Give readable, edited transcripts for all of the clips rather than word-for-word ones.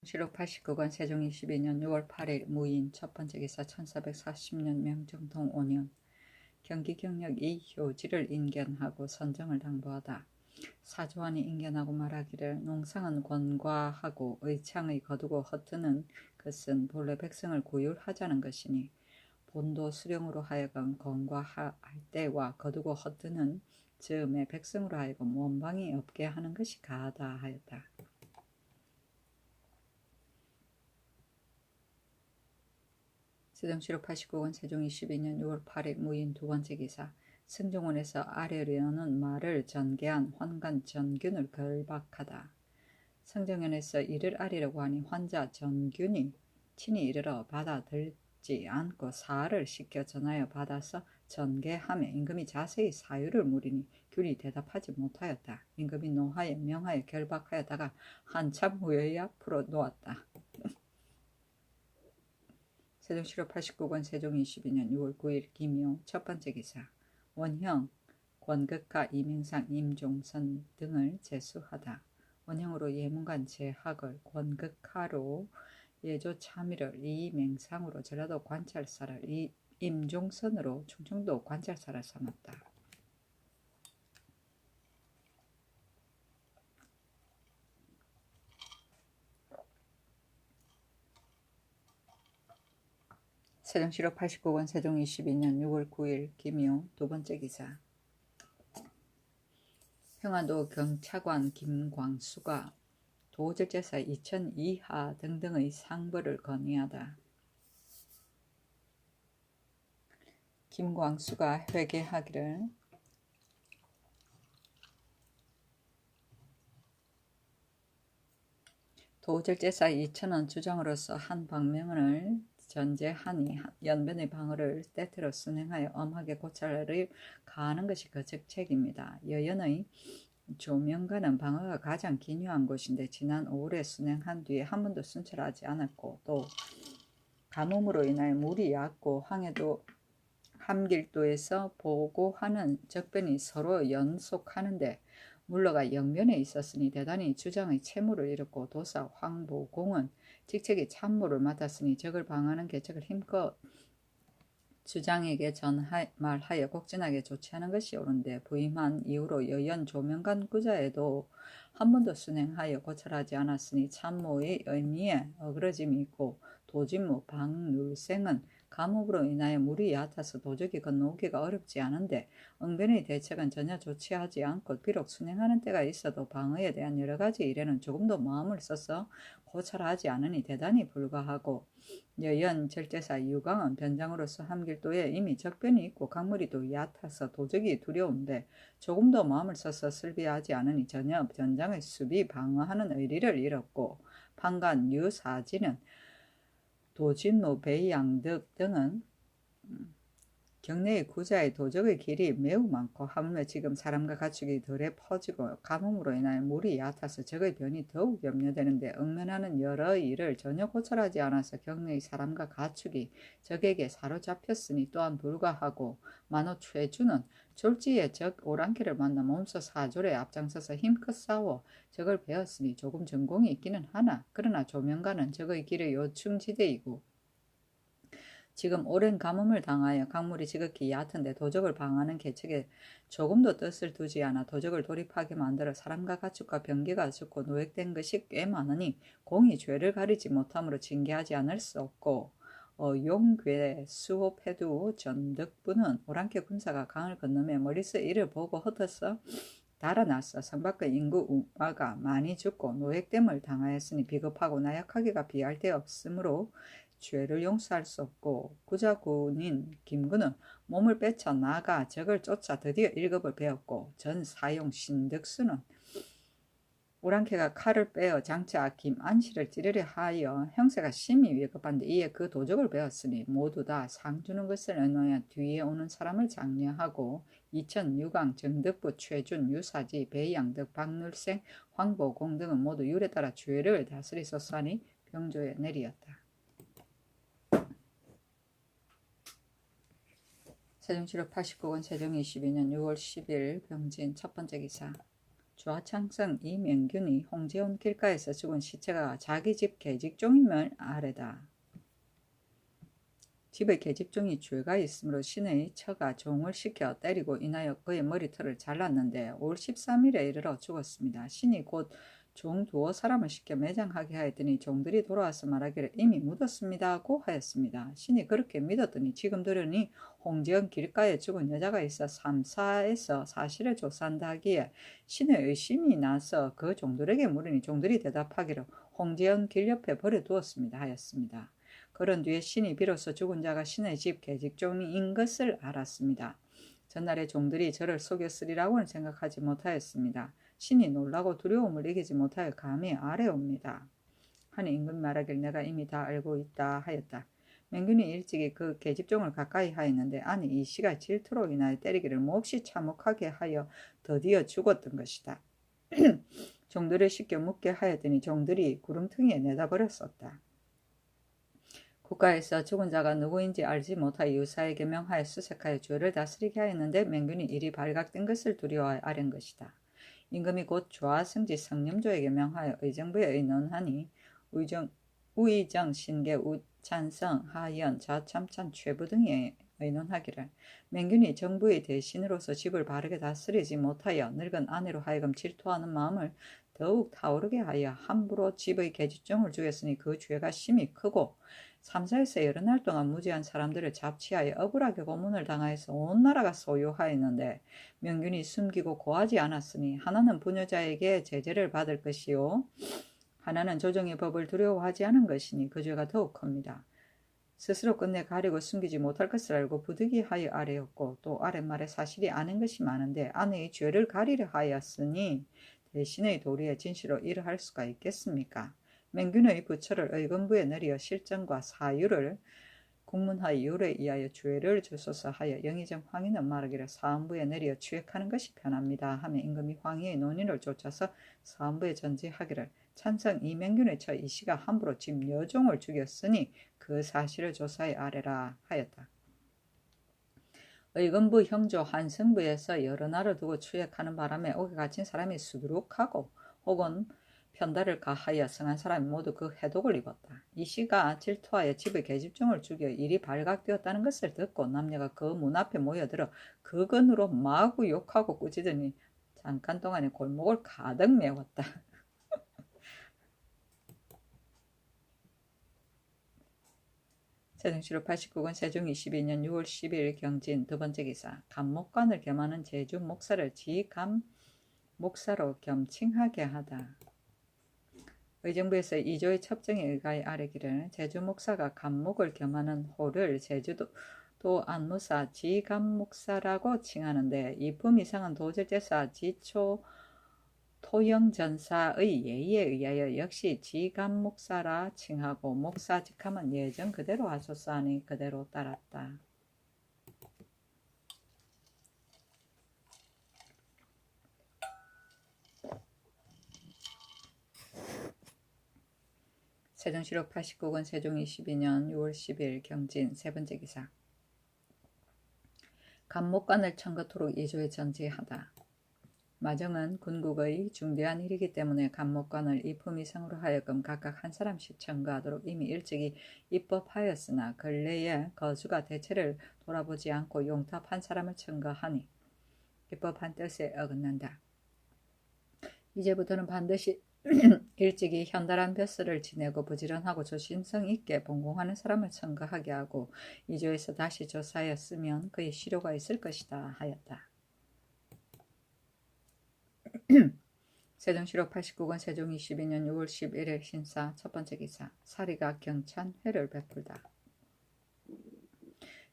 시로 89권 세종 22년 6월 8일 무인 첫 번째 기사 1440년 명정통 5년 경기 경력 이효지를 인견하고 선정을 당부하다. 사조안이 인견하고 말하기를 농상은 권과하고 의창의 거두고 헛드는 것은 본래 백성을 구휼하자는 것이니 본도 수령으로 하여금 권과할 때와 거두고 헛드는 즈음에 백성으로 하여금 원방이 없게 하는 것이 가하다 하였다. 세종시로 89권 세종 22년 6월 8일 무인 두 번째 기사 승종원에서 아뢰려는 말을 전개한 환관 전균을 결박하다. 승정원에서 이를 아뢰려고 하니 환자 전균이 친히 이르러 받아들지 않고 사를 시켜 전하여 받아서 전개하며 임금이 자세히 사유를 물으니 균이 대답하지 못하였다. 임금이 노하여 명하여 결박하였다가 한참 후에야 풀어놓았다. 세종시로 89권 세종 22년 6월 9일 김효 첫 번째 기사 원형, 권극하, 이명상, 임종선 등을 제수하다. 원형으로 예문관 제학을, 권극하로 예조 참의를, 이명상으로 전라도 관찰사를, 임종선으로 충청도 관찰사를 삼았다. 세종시로 89권 세종 22년 6월 9일 김효 두 번째 기사 평안도 경차관 김광수가 도절제사 2000 이하 등등의 상벌을 건의하다. 김광수가 회개하기를 도절제사 2000원 주정으로서 한 방명을 전제하니 연변의 방어를 때때로 순행하여 엄하게 고찰을 가하는 것이 그 직책입니다. 여연의 조명가는 방어가 가장 기묘한 곳인데 지난 5월에 순행한 뒤에 한 번도 순찰하지 않았고 또 가뭄으로 인하여 물이 얕고 항해도 함길도에서 보고하는 적변이 서로 연속하는데 물러가 영변에 있었으니 대단히 주장의 채무를 잃었고 도사 황보공은 직책이 참모를 맡았으니 적을 방하는 계책을 힘껏 주장에게 전말하여 곡진하게 조치하는 것이 옳은데 부임한 이후로 여연 조명관 구자에도 한 번도 순행하여 고찰하지 않았으니 참모의 의미에 어그러짐이 있고 도진무 박눌생은 가뭄으로 인하여 물이 얕아서 도적이 건너오기가 어렵지 않은데 응변의 대책은 전혀 조치하지 않고 비록 순행하는 때가 있어도 방어에 대한 여러 가지 일에는 조금도 마음을 써서 고찰하지 않으니 대단히 불가하고 여연 절제사 유광은 변장으로서 함길도에 이미 적변이 있고 강물이 또 얕아서 도적이 두려운데 조금도 마음을 써서 설비하지 않으니 전혀 변장의 수비 방어하는 의리를 잃었고 판관 유사지는 도진무 배양득 등은 경내의 구자의 도적의 길이 매우 많고 하물며 지금 사람과 가축이 덜에 퍼지고 가뭄으로 인하여 물이 얕아서 적의 변이 더욱 염려되는데 응면하는 여러 일을 전혀 고찰하지 않아서 경내의 사람과 가축이 적에게 사로잡혔으니 또한 불가하고 만호 최주는 졸지에 적 오랑캐를 만나 몸소 사졸에 앞장서서 힘껏 싸워 적을 베었으니 조금 전공이 있기는 하나 그러나 조명가는 적의 길의 요충지대이고 지금 오랜 가뭄을 당하여 강물이 지극히 얕은데 도적을 방하는 계책에 조금도 뜻을 두지 않아 도적을 돌입하게 만들어 사람과 가축과 병기가 죽고 노획된 것이 꽤 많으니 공이 죄를 가리지 못함으로 징계하지 않을 수 없고 용괴 수호패두 전득부는 오랑캐 군사가 강을 건너며 멀리서 이를 보고 흩어서 달아나서 성밖의 인구 우마가 많이 죽고 노획됨을 당하였으니 비겁하고 나약하기가 비할 데 없으므로 죄를 용서할 수 없고 구자군인 김구는 몸을 빼쳐 나가 적을 쫓아 드디어 1급을 배웠고 전 사용 신득수는 오랑캐가 칼을 빼어 장차 김안씨를 찌르려 하여 형세가 심히 위급한데 이에 그 도적을 배웠으니 모두 다 상 주는 것을 의노하여 뒤에 오는 사람을 장려하고 이천 유광 정득부 최준 유사지 배양득 박눌생 황보공 등은 모두 율에 따라 죄를 다스리소서 하니 병조에 내리었다. 세종시로 89권 세종 22년 6월 10일 병진 첫 번째 기사 좌창성 이명균이 홍제원 길가에서 죽은 시체가 자기 집 계집종임을 아래다. 집에 계집종이 죄가 있으므로 신의 처가 종을 시켜 때리고 인하여 그의 머리털을 잘랐는데 올 13일에 이르러 죽었습니다. 신이 곧 종 두어 사람을 시켜 매장하게 하였더니 종들이 돌아와서 말하기를 이미 묻었습니다고 하였습니다. 신이 그렇게 믿었더니 지금 들으니 홍제원 길가에 죽은 여자가 있어 삼사에서 사실을 조사한다 하기에 신의 의심이 나서 그 종들에게 물으니 종들이 대답하기를 홍제원 길 옆에 버려두었습니다 하였습니다. 그런 뒤에 신이 비로소 죽은 자가 신의 집 계집종인 것을 알았습니다. 전날에 종들이 저를 속였으리라고는 생각하지 못하였습니다. 신이 놀라고 두려움을 이기지 못하여 감히 아뢰옵니다. 하니 임금이 말하길 내가 이미 다 알고 있다 하였다. 맹균이 일찍이 그 계집종을 가까이 하였는데 아니 이 씨가 질투로 인하여 때리기를 몹시 참혹하게 하여 더디어 죽었던 것이다. 종들을 씻겨 묻게 하였더니 종들이 구름퉁이에 내다버렸었다. 국가에서 죽은 자가 누구인지 알지 못하여 유사에게 명하여 수색하여 죄를 다스리게 하였는데 맹균이 일이 발각된 것을 두려워하여 아랜 것이다. 임금이 곧 좌승지 성념조에게 명하여 의정부에 의논하니 우의정, 신계, 우찬성, 하연, 좌참찬, 최부 등이 의논하기를 맹균이 정부의 대신으로서 집을 바르게 다스리지 못하여 늙은 아내로 하여금 질투하는 마음을 더욱 타오르게 하여 함부로 집의 계집종을 죽였으니 그 죄가 심히 크고 삼사에서 여러 날 동안 무지한 사람들을 잡취하여 억울하게 고문을 당하여서 온 나라가 소요하였는데 명균이 숨기고 고하지 않았으니 하나는 부녀자에게 제재를 받을 것이요 하나는 조정의 법을 두려워하지 않은 것이니 그 죄가 더욱 큽니다. 스스로 끝내 가리고 숨기지 못할 것을 알고 부득이하여 아뢰었고 또 아랫말에 사실이 아닌 것이 많은데 아내의 죄를 가리려 하였으니 대신의 도리에 진실로 이르할 수가 있겠습니까? 맹균의 부처를 의금부에 내려 실정과 사유를 국문하여 율에 의하여 죄를 주소서 하여 영의정 황희는 말하기를 사헌부에 내려 추액하는 것이 편합니다 하며 임금이 황희의 논의를 쫓아서 사헌부에 전지하기를 찬성 이맹균의 처 이씨가 함부로 집 여종을 죽였으니 그 사실을 조사해 아래라 하였다. 의금부 형조 한성부에서 여러 날을 두고 추액하는 바람에 옥에 갇힌 사람이 수두룩하고 혹은 편달을 가하여 성한 사람이 모두 그 해독을 입었다. 이씨가 질투하여 집의 계집종을 죽여 일이 발각되었다는 것을 듣고 남녀가 그 문 앞에 모여들어 그건으로 마구 욕하고 꾸짖으니 잠깐 동안에 골목을 가득 메웠다. 세종시로 89권 세종 22년 6월 12일 경진 두 번째 기사 감목관을 겸하는 제주 목사를 지감 목사로 겸칭하게 하다. 의정부에서 이조의 첩정에 의가에 아뢰기를 제주 목사가 감목을 겸하는 호를 제주도 안무사 지감목사라고 칭하는데 이품 이상은 도절제사 지초 토영전사의 예의에 의하여 역시 지감목사라 칭하고 목사직함은 예전 그대로 하소서 하니 그대로 따랐다. 세종시록 89권 세종 22년 6월 10일 경진 세 번째 기사 감목관을 청거토록 이조에 전지하다. 마정은 군국의 중대한 일이기 때문에 감목관을 이품 이상으로 하여금 각각 한 사람씩 청거하도록 이미 일찍이 입법하였으나 근래에 거주가 대체를 돌아보지 않고 용탑 한 사람을 청거하니 입법한 뜻에 어긋난다. 이제부터는 반드시 일찍이 현달한 벼슬을 지내고 부지런하고 조심성 있게 본공하는 사람을 청거하게 하고 이조에서 다시 조사하였으면 그의 실효가 있을 것이다 하였다. 세종시록 89권 세종 22년 6월 11일 신사 첫 번째 기사 사리가 경찬 회를 베풀다.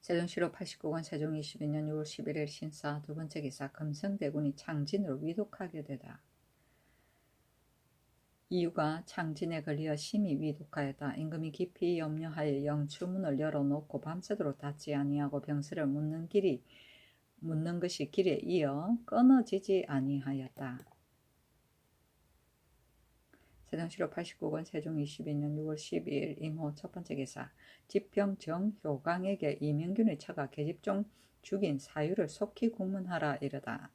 세종시록 89권 세종 22년 6월 11일 신사 두 번째 기사 금성대군이 창진으로 위독하게 되다. 이유가 창진에 걸려 심히 위독하였다. 임금이 깊이 염려하여 영추문을 열어놓고 밤새도록 닫지 아니하고 병세를 묻는 것이 길에 이어 끊어지지 아니하였다. 세종시록 89권 세종 22년 6월 12일 임호 첫 번째 기사 집병 정효강에게 이명균의 처가 계집종 죽인 사유를 속히 국문하라 이르다.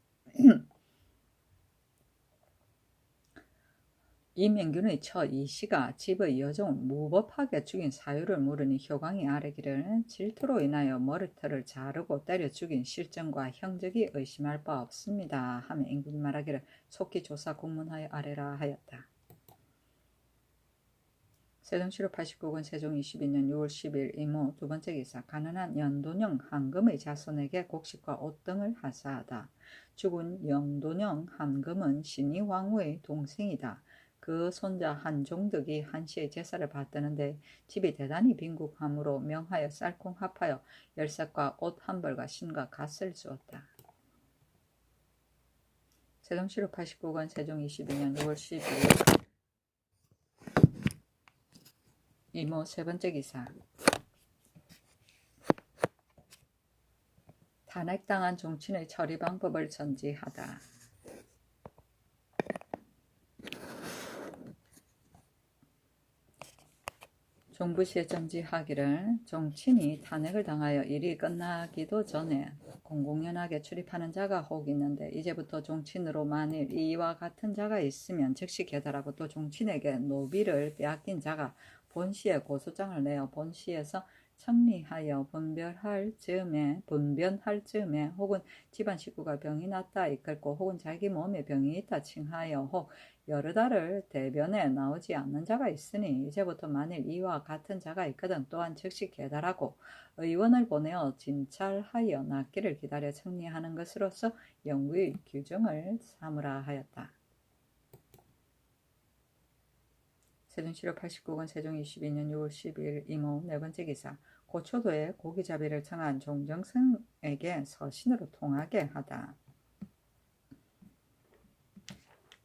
이명균의 처 이씨가 집의 여종을 무법하게 죽인 사유를 물으니 효광이 아뢰기를 질투로 인하여 머리털을 자르고 때려 죽인 실정과 형적이 의심할 바 없습니다 하며 임금이 말하기를 속히 조사 공문하여 아뢰라 하였다. 세종시로 89권 세종 22년 6월 10일 이모 두 번째 기사 가난한 연돈형 한금의 자손에게 곡식과 옷 등을 하사하다. 죽은 연돈형 한금은 신이 왕후의 동생이다. 그 손자 한종덕이 한시의 제사를 받드는데 집이 대단히 빈국함으로 명하여 쌀콩 합하여 열삭과 옷 한 벌과 신과 갓을 주었다. 세종시로 89권 세종 22년 6월 12일 이모 세 번째 기사 탄핵당한 종친의 처리 방법을 전지하다. 종부시에 전지하기를 종친이 탄핵을 당하여 일이 끝나기도 전에 공공연하게 출입하는 자가 혹 있는데 이제부터 종친으로 만일 이와 같은 자가 있으면 즉시 계달하고 또 종친에게 노비를 빼앗긴 자가 본시에 고소장을 내어 본시에서 청리하여 분변할 즈음에 혹은 집안 식구가 병이 났다 이끌고 혹은 자기 몸에 병이 있다 칭하여 혹 여러 달을 대변에 나오지 않는 자가 있으니 이제부터 만일 이와 같은 자가 있거든 또한 즉시 계달하고 의원을 보내어 진찰하여 낫기를 기다려 청리하는 것으로서 영구의 규정을 삼으라 하였다. 세종시로 89권 세종 22년 6월 12일 이모 네 번째 기사 고초도에 고기잡이를 청한 종정승에게 서신으로 통하게 하다.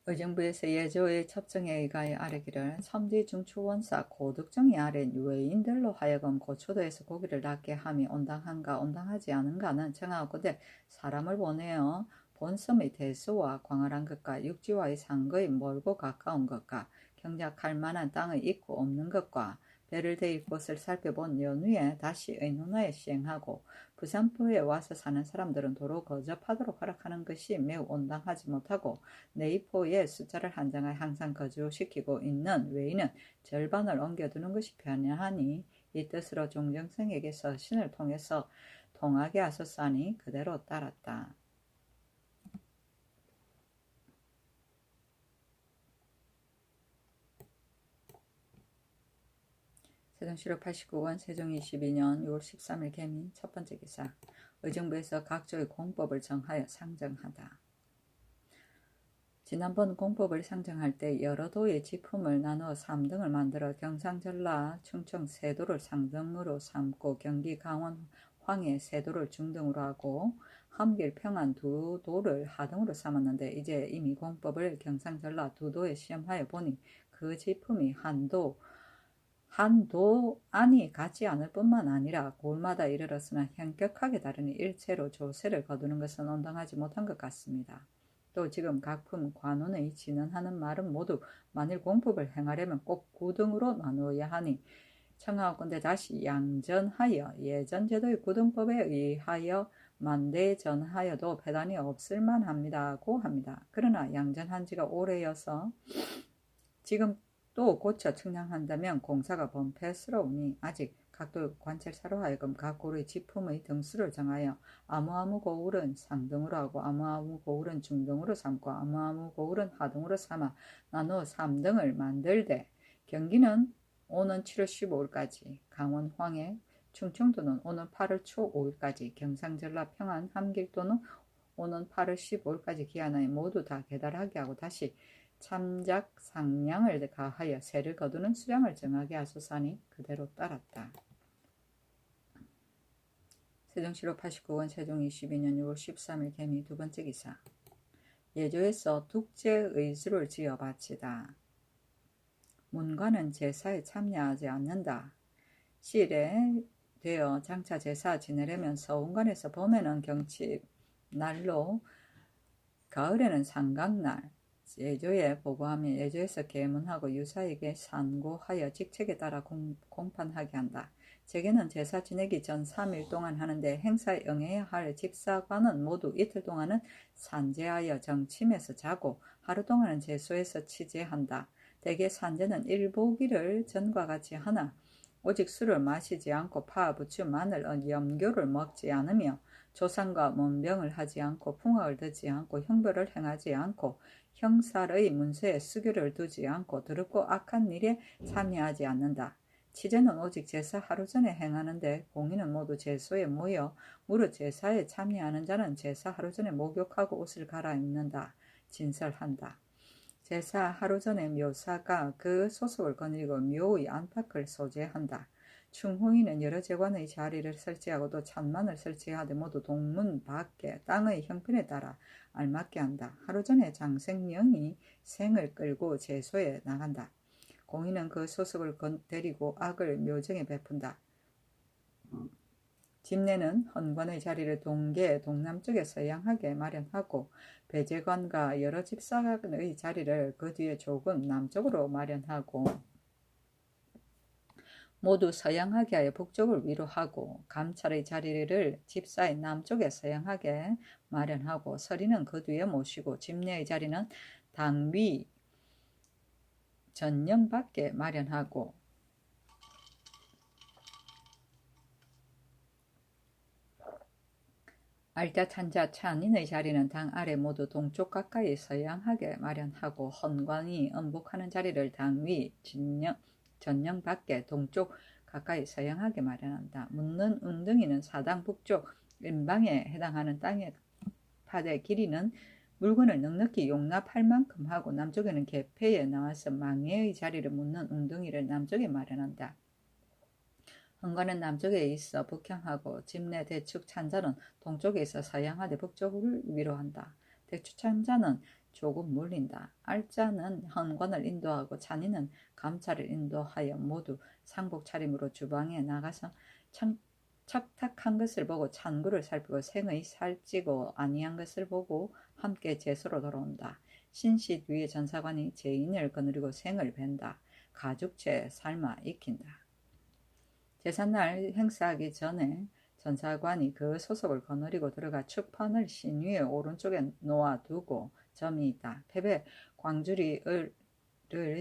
의정부에서 예조의 첩정에 의하여 아뢰기를 섬지 중추원사 고득정이 아랜 외인들로 하여금 고초도에서 고기를 낫게 함이 온당한가 온당하지 않은가는 청하고대 사람을 보내어 본섬의 대수와 광활한 것과 육지와의 상거의 멀고 가까운 것과 경작할 만한 땅의 있고 없는 것과 배를 대일 곳을 살펴본 연후에 다시 의논하여 시행하고 부산포에 와서 사는 사람들은 도로 거접하도록 허락하는 것이 매우 온당하지 못하고 내입포에 숫자를 한 장을 항상 거주시키고 있는 외인은 절반을 옮겨두는 것이 편하니 이 뜻으로 종정승에게 서신을 통해서 통하게 하소서하니 그대로 따랐다. 세종시로 89권 세종 22년 6월 13일 개민 첫 번째 기사 의정부에서 각조의 공법을 정하여 상정하다. 지난번 공법을 상정할 때 여러 도의 지품을 나누어 3등을 만들어 경상, 전라, 충청, 세도를 상등으로 삼고 경기, 강원, 황해, 세도를 중등으로 하고 함길, 평안 두 도를 하등으로 삼았는데 이제 이미 공법을 경상, 전라 두 도에 시험하여 보니 그 지품이 한도 안이 같지 않을 뿐만 아니라 골마다 이르렀으나 현격하게 다르니 일체로 조세를 거두는 것은 온당하지 못한 것 같습니다. 또 지금 각품 관원의 진언하는 말은 모두 만일 공법을 행하려면 꼭 9등으로 나누어야 하니 청하건대 다시 양전하여 예전 제도의 9등법에 의하여 만대전하여도 배단이 없을 만합니다고 합니다. 그러나 양전한 지가 오래여서 지금 또 고쳐 측량한다면 공사가 범패스러우니 아직 각도 관찰사로 하여금 각 고루의 지품의 등수를 정하여 아무아무 고울은 상등으로 하고 아무아무 고울은 중등으로 삼고 아무아무 고울은 하등으로 삼아 나누어 3등을 만들되 경기는 오는 7월 15일까지 강원 황해 충청도는 오는 8월 초 5일까지 경상 전라 평안 함길도는 오는 8월 15일까지 기한하에 모두 다 계달하게 하고 다시 참작 상량을 가하여 세를 거두는 수량을 정하게 하소서하니 그대로 따랐다. 세종시로 89권 세종 22년 6월 13일 개미 두 번째 기사 예조에서 둑제의수를 지어 바치다. 문관은 제사에 참여하지 않는다. 시일에 되어 장차 제사 지내려면 서운관에서 봄에는 경칩날로 가을에는 상각날 예조에 보고하며 예조에서 계문하고 유사에게 산고하여 직책에 따라 공판하게 한다. 제게는 제사 지내기 전 3일 동안 하는데 행사에 응해야 할 집사관은 모두 이틀 동안은 산제하여 정침에서 자고 하루 동안은 제소에서 치제한다. 대개 산제는 일보기를 전과 같이 하나 오직 술을 마시지 않고 파, 부추, 마늘, 염교를 먹지 않으며 조상과 문병을 하지 않고 풍악을 듣지 않고 형벌을 행하지 않고 형살의 문서에 수교를 두지 않고 더럽고 악한 일에 참여하지 않는다. 치제는 오직 제사 하루 전에 행하는데 공인은 모두 제소에 모여 무릇 제사에 참여하는 자는 제사 하루 전에 목욕하고 옷을 갈아입는다. 진설한다. 제사 하루 전에 묘사가 그 소속을 거느리고 묘의 안팎을 소재한다. 충홍이는 여러 제관의 자리를 설치하고도 찬만을 설치하되 모두 동문 밖에 땅의 형편에 따라 알맞게 한다. 하루 전에 장생령이 생을 끌고 제소에 나간다. 공인은 그 소속을 데리고 악을 묘정에 베푼다. 집내는 헌관의 자리를 동계 동남쪽에 서양하게 마련하고 배제관과 여러 집사의 자리를 그 뒤에 조금 남쪽으로 마련하고 모두 서양하게 하여 북쪽을 위로하고 감찰의 자리를 집사의 남쪽에 서양하게 마련하고 서리는 그 뒤에 모시고 집내의 자리는 당위 전령 밖에 마련하고 알자 찬자 찬인의 자리는 당 아래 모두 동쪽 가까이 서양하게 마련하고 헌관이 음복하는 자리를 당위 전령 밖에 동쪽 가까이 서양하게 마련한다. 묻는 웅덩이는 사당 북쪽 인방에 해당하는 땅의 파대 길이는 물건을 넉넉히 용납할 만큼 하고 남쪽에는 개폐에 나와서 망해의 자리를 묻는 웅덩이를 남쪽에 마련한다. 헌관은 남쪽에 있어 북향하고 집내 대축 찬자는 동쪽에 있어 서양하되 북쪽을 위로한다. 대축 찬자는 조금 물린다. 알자는 헌관을 인도하고 찬이는 감찰을 인도하여 모두 상복 차림으로 주방에 나가서 척탁한 것을 보고 찬구를 살피고 생의 살찌고 아니한 것을 보고 함께 제소로 돌아온다. 신시 뒤에 전사관이 제인을 거느리고 생을 벤다. 가죽채 삶아 익힌다. 제삿날 행사하기 전에 전사관이 그 소속을 거느리고 들어가 축판을 신위의 오른쪽에 놓아두고 점이 있다. 패배 광주리를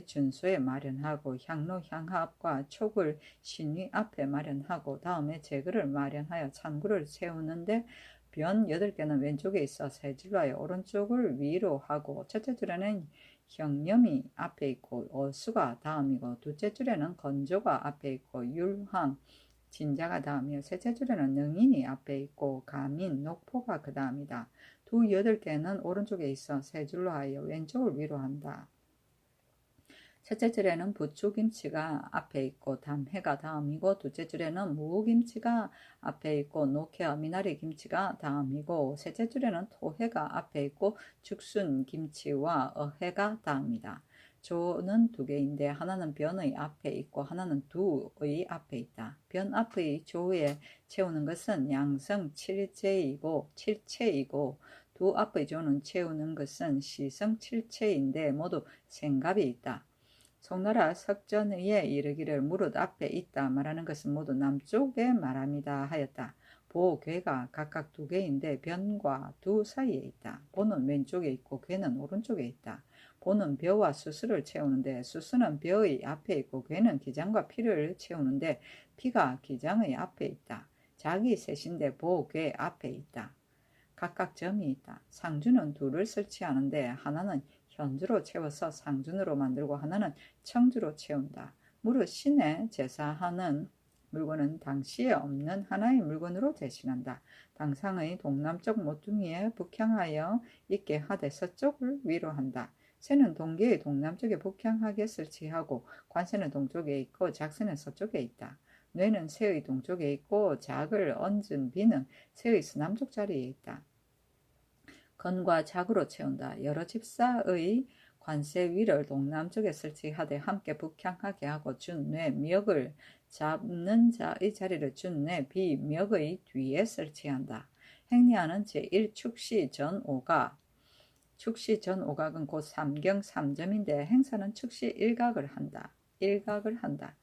준소에 마련하고 향로 향합과 촉을 신위 앞에 마련하고 다음에 제글을 마련하여 찬구를 세우는데 변 8개는 왼쪽에 있어 세 줄로 하여 오른쪽을 위로 하고 첫째 줄에는 형념이 앞에 있고 어수가 다음이고 둘째 줄에는 건조가 앞에 있고 율황 진자가 다음이요 셋째 줄에는 능인이 앞에 있고 가민 녹포가 그 다음이다. 두 8개는 오른쪽에 있어 세 줄로 하여 왼쪽을 위로 한다. 첫째 줄에는 부추김치가 앞에 있고 담해가 다음이고 둘째 줄에는 무김치가 앞에 있고 녹회와 미나리 김치가 다음이고 셋째 줄에는 토해가 앞에 있고 죽순김치와 어해가 다음이다. 조는 2개인데 하나는 변의 앞에 있고 하나는 두의 앞에 있다. 변 앞의 조에 채우는 것은 양성 7채이고 두 앞의 조는 채우는 것은 시성 7채인데 모두 생갑이 있다. 송나라 석전의에 이르기를 무릇 앞에 있다 말하는 것은 모두 남쪽에 말합니다 하였다. 보, 괴가 각각 2개인데 변과 두 사이에 있다. 보는 왼쪽에 있고 괴는 오른쪽에 있다. 보는 벼와 수수를 채우는데 수수는 벼의 앞에 있고 괴는 기장과 피를 채우는데 피가 기장의 앞에 있다. 자기 셋인데 보, 괴 앞에 있다. 각각 점이 있다. 상주는 2를 설치하는데 하나는 현주로 채워서 상준으로 만들고 하나는 청주로 채운다. 무릇 신에 제사하는 물건은 당시에 없는 하나의 물건으로 대신한다. 당상의 동남쪽 모퉁이에 북향하여 있게 하되 서쪽을 위로한다. 새는 동계의 동남쪽에 북향하게 설치하고 관새는 동쪽에 있고 작새는 서쪽에 있다. 뇌는 새의 동쪽에 있고 작을 얹은 비는 새의 서남쪽 자리에 있다. 건과 작으로 채운다. 여러 집사의 관세 위를 동남쪽에 설치하되 함께 북향하게 하고 준뇌 미역을 잡는 자의 자리를 준뇌 비미역의 뒤에 설치한다. 행리하는 제1축시 전오각 축시 전오각은 곧 삼경 3점인데 행사는 축시 일각을 한다.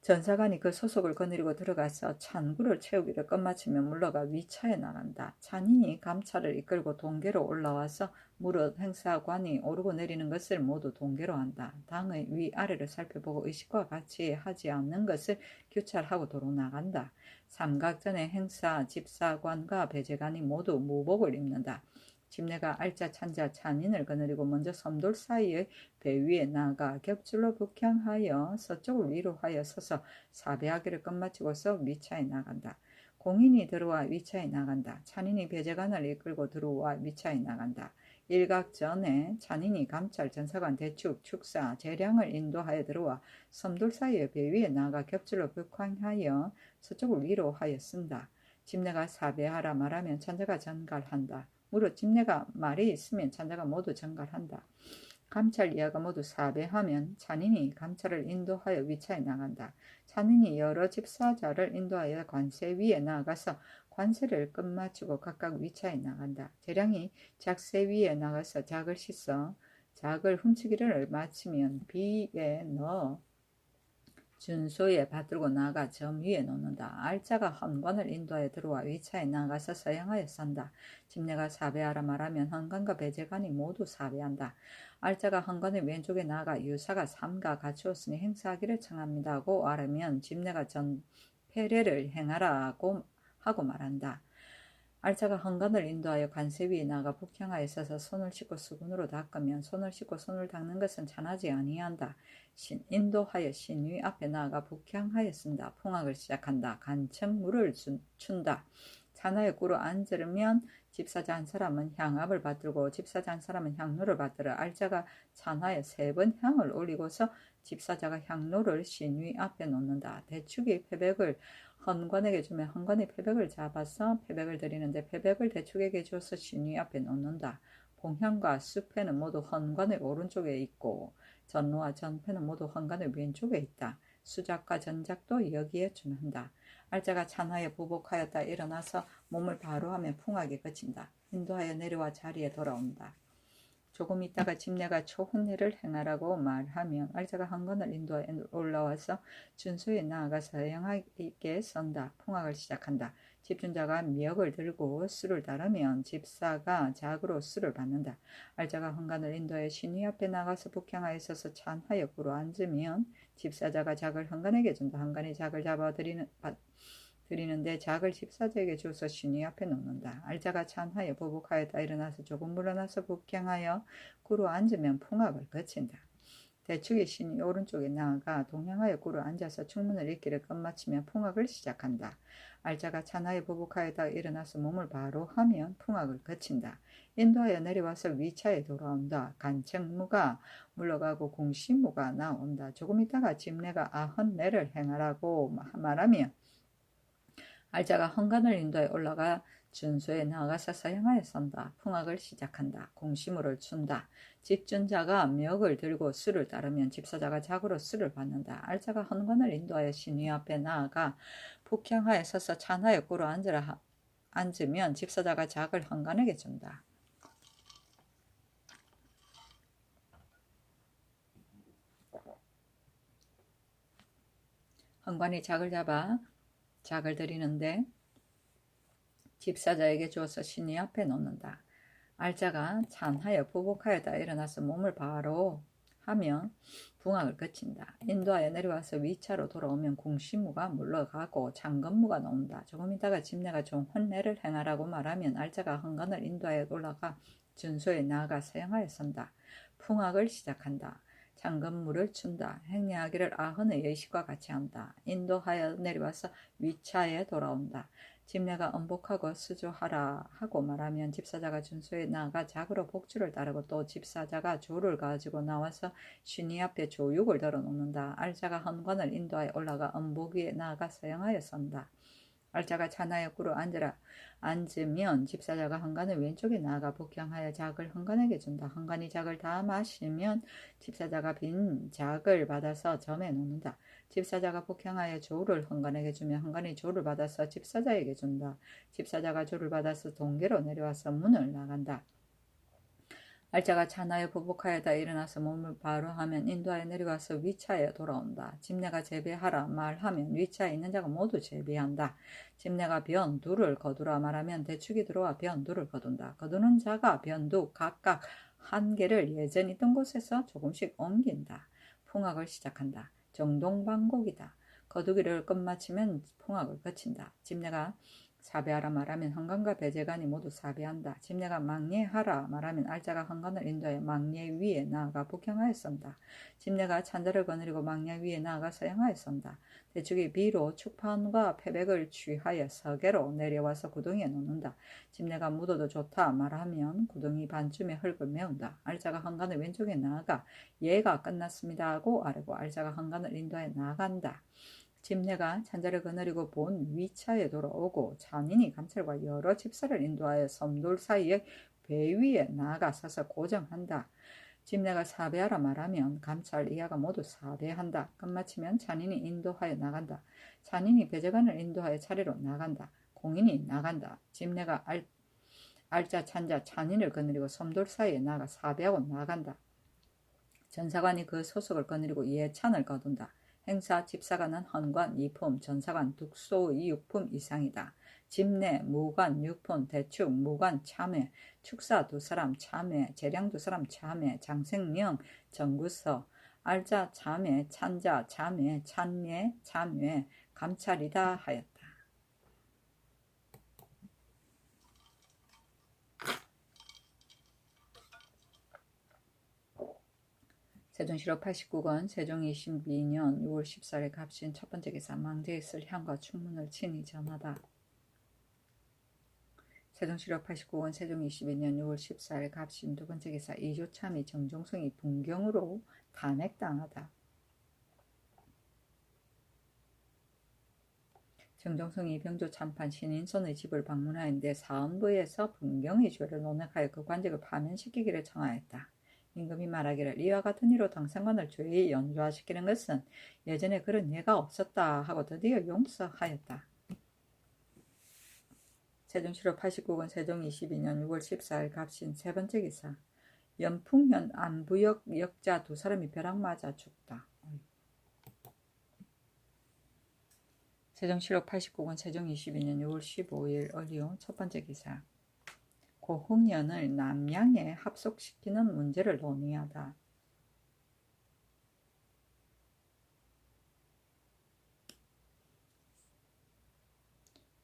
전사관이 그 소속을 거느리고 들어가서 찬구를 채우기를 끝마치며 물러가 위차에 나간다. 찬인이 감찰을 이끌고 동계로 올라와서 무릇 행사관이 오르고 내리는 것을 모두 동계로 한다. 당의 위아래를 살펴보고 의식과 같이 하지 않는 것을 규찰하고 도로 나간다. 삼각전의 행사 집사관과 배제관이 모두 무복을 입는다. 집내가 알짜 찬자 찬인을 거느리고 먼저 섬돌 사이의 배 위에 나가 겹줄로 북향하여 서쪽을 위로 하여 서서 사배하기를 끝마치고서 위차에 나간다. 공인이 들어와 위차에 나간다. 찬인이 배제관을 이끌고 들어와 위차에 나간다. 일각전에 찬인이 감찰, 전사관, 대축, 축사, 재량을 인도하여 들어와 섬돌 사이의 배 위에 나가 겹줄로 북향하여 서쪽을 위로 하여 쓴다. 집내가 사배하라 말하면 찬자가 전갈한다. 무릇 집내가 말이 있으면 찬자가 모두 전갈한다. 감찰 이하가 모두 사배하면 찬인이 감찰을 인도하여 위차에 나간다. 찬인이 여러 집사자를 인도하여 관세 위에 나아가서 관세를 끝마치고 각각 위차에 나간다. 재량이 작세 위에 나가서 작을 씻어 작을 훔치기를 마치면 비에 넣어 준소에 받들고 나가 점 위에 놓는다. 알짜가 헌관을 인도하여 들어와 위차에 나가서 서양하여 산다. 집내가 사배하라 말하면 헌관과 배제관이 모두 사배한다. 알짜가 헌관의 왼쪽에 나가 유사가 삼가 갖추었으니 행사하기를 청합니다고 말하면 집내가 전패례를 행하라고 하고 말한다. 알짜가 헌관을 인도하여 관세 위에 나가 북향하에 서서 손을 씻고 수건으로 닦으면 손을 씻고 손을 닦는 것은 찬하지 아니한다. 인도하여 신위 앞에 나아가 북향하여 쓴다. 풍악을 시작한다. 간청물을 춘다. 찬하에 꿇어 앉으면 집사자 한 사람은 향압을 받들고 집사자 한 사람은 향로를 받들어 알짜가 찬하에 3번 향을 올리고서 집사자가 향로를 신위 앞에 놓는다. 대축이 패백을 헌관에게 주면 헌관이 패백을 잡아서 패백을 드리는데 패백을 대축에게 주어서 신위 앞에 놓는다. 봉향과 수패는 모두 헌관의 오른쪽에 있고 전로와 전패는 모두 헌관의 왼쪽에 있다. 수작과 전작도 여기에 준한다. 알짜가 찬하에 부복하였다 일어나서 몸을 바로 하면 풍악이 그친다. 인도하여 내려와 자리에 돌아온다. 조금 있다가 집내가 초혼례를 행하라고 말하면 알짜가 헌관을 인도하여 올라와서 준소에 나아가서 서양하게 선다. 풍악을 시작한다. 집준자가 미역을 들고 술을 따르면 집사가 작으로 술을 받는다. 알짜가 헌관을 인도하여 신위 앞에 나가서 북향하에 서서 찬하여 꿇어 앉으면 집사자가 작을 헌관에게 준다. 헌관이 작을 잡아 드리는데 작을 집사자에게 주어서 신위 앞에 놓는다. 알짜가 찬하여 보복하였다 일어나서 조금 물러나서 북향하여 꿇어 앉으면 풍악을 거친다. 대축의 신이 오른쪽에 나아가 동향하여 꿇어 앉아서 충문을 읽기를 끝마치면 풍악을 시작한다. 알짜가 찬하에 보복하였다 일어나서 몸을 바로 하면 풍악을 거친다. 인도하여 내려와서 위차에 돌아온다. 간청무가 물러가고 공시무가 나온다. 조금 있다가 집내가 아헌례를 행하라고 말하며 알짜가 헌관을 인도하여 올라가 준소에 나아가서 서양하에 선다. 풍악을 시작한다. 공시무를 춘다. 집준자가 멱을 들고 술을 따르면 집사자가 작으로 술을 받는다. 알짜가 헌관을 인도하여 신위 앞에 나아가 북향하에 서서 찬하에 꿇어 앉으면 집사자가 작을 헌관에게 준다. 헌관이 작을 잡아 작을 드리는데 집사자에게 주어서 신위 앞에 놓는다. 알짜가 찬하여 부복하여다 일어나서 몸을 바로 하며 풍악을 거친다. 인도하여 내려와서 위차로 돌아오면 공시무가 물러가고 장건무가 나온다. 조금 있다가 집내가 좀 혼례를 행하라고 말하면 알짜가 헌관을 인도하여 올라가 준소에 나아가 서양하여 선다. 풍악을 시작한다. 장건무를 춘다. 행례하기를 아헌의 예식과 같이 한다. 인도하여 내려와서 위차에 돌아온다. 집내가 엄복하고 수조하라 하고 말하면 집사자가 준소에 나아가 작으로 복주를 따르고 또 집사자가 조를 가지고 나와서 신위 앞에 조육을 덜어놓는다. 알짜가 헌관을 인도하여 올라가 엄복 위에 나아가 서양하여 선다. 알짜가 찬하에 꿇어 앉으면 집사자가 헌관의 왼쪽에 나아가 북향하여 작을 헌관에게 준다. 헌관이 작을 다 마시면 집사자가 빈 작을 받아서 점에 놓는다. 집사자가 북향하여 조를 헌관에게 주면 헌관이 조를 받아서 집사자에게 준다. 집사자가 조를 받아서 동계로 내려와서 문을 나간다. 알자가 차나에 보복하여다 일어나서 몸을 바로 하면 인도하여 내려가서 위차에 돌아온다. 집내가 제비하라 말하면 위차에 있는 자가 모두 제비한다. 집내가 변두를 거두라 말하면 대축이 들어와 변두를 거둔다. 거두는 자가 변두 각각 한 개를 예전 있던 곳에서 조금씩 옮긴다. 풍악을 시작한다. 정동방곡이다. 거두기를 끝마치면 풍악을 거친다. 집내가 사배하라 말하면 헌관과 배제관이 모두 사배한다. 집내가 망례하라 말하면 알자가 헌관을 인도하여 망례 위에 나아가 북향하여 쏜다. 집내가 찬자를 거느리고 망례 위에 나아가 서양하여 쏜다. 대축이 비로 축판과 패백을 취하여 서계로 내려와서 구덩이에 놓는다. 집내가 묻어도 좋다 말하면 구덩이 반쯤에 흙을 메운다. 알자가 헌관을 왼쪽에 나아가 예가 끝났습니다 하고 아래고 알자가 헌관을 인도하여 나아간다. 집내가 찬자를 거느리고 본 위차에 돌아오고 찬인이 감찰과 여러 집사를 인도하여 섬돌 사이에 배 위에 나아가 서서 고정한다. 집내가 사배하라 말하면 감찰 이하가 모두 사배한다. 끝마치면 찬인이 인도하여 나간다. 찬인이 배제관을 인도하여 차례로 나간다. 공인이 나간다. 집내가 알자 찬자 찬인을 거느리고 섬돌 사이에 나가 사배하고 나간다. 전사관이 그 소속을 거느리고 예찬을 거둔다. 행사 집사관은 헌관 2품, 전사관 득소의 6품 이상이다. 집내 무관 6품, 대축 무관 참회, 축사 2사람 참회, 재량 2사람 참회, 장생령 정구서, 알자 참회, 찬자 참회, 찬례 참회, 감찰이다 하였다. 세종시로 89권 세종 22년 6월 14일 갑신 첫 번째 기사 망대에 있을 향과 충문을 친히 전하다. 세종시로 89권 세종 22년 6월 14일 갑신 두 번째 기사 이조참이 정종성이 분경으로 탄핵당하다. 정종성이 병조 참판 신인손의 집을 방문하였는데 사헌부에서 분경의 죄를 논하여 그 관직을 파면시키기를 청하였다. 임금이 말하기를 이와 같은 이로 당상관을 죄에 연좌시키는 것은 예전에 그런 예가 없었다 하고 드디어 용서하였다. 세종시로 89권 세종 22년 6월 14일 갑신 세 번째 기사 연풍현 안부역 역자 두 사람이 벼락 맞아 죽다. 세종시로 89권 세종 22년 6월 15일 어리오 첫 번째 기사 고흥년을 남양에 합속시키는 문제를 논의하다.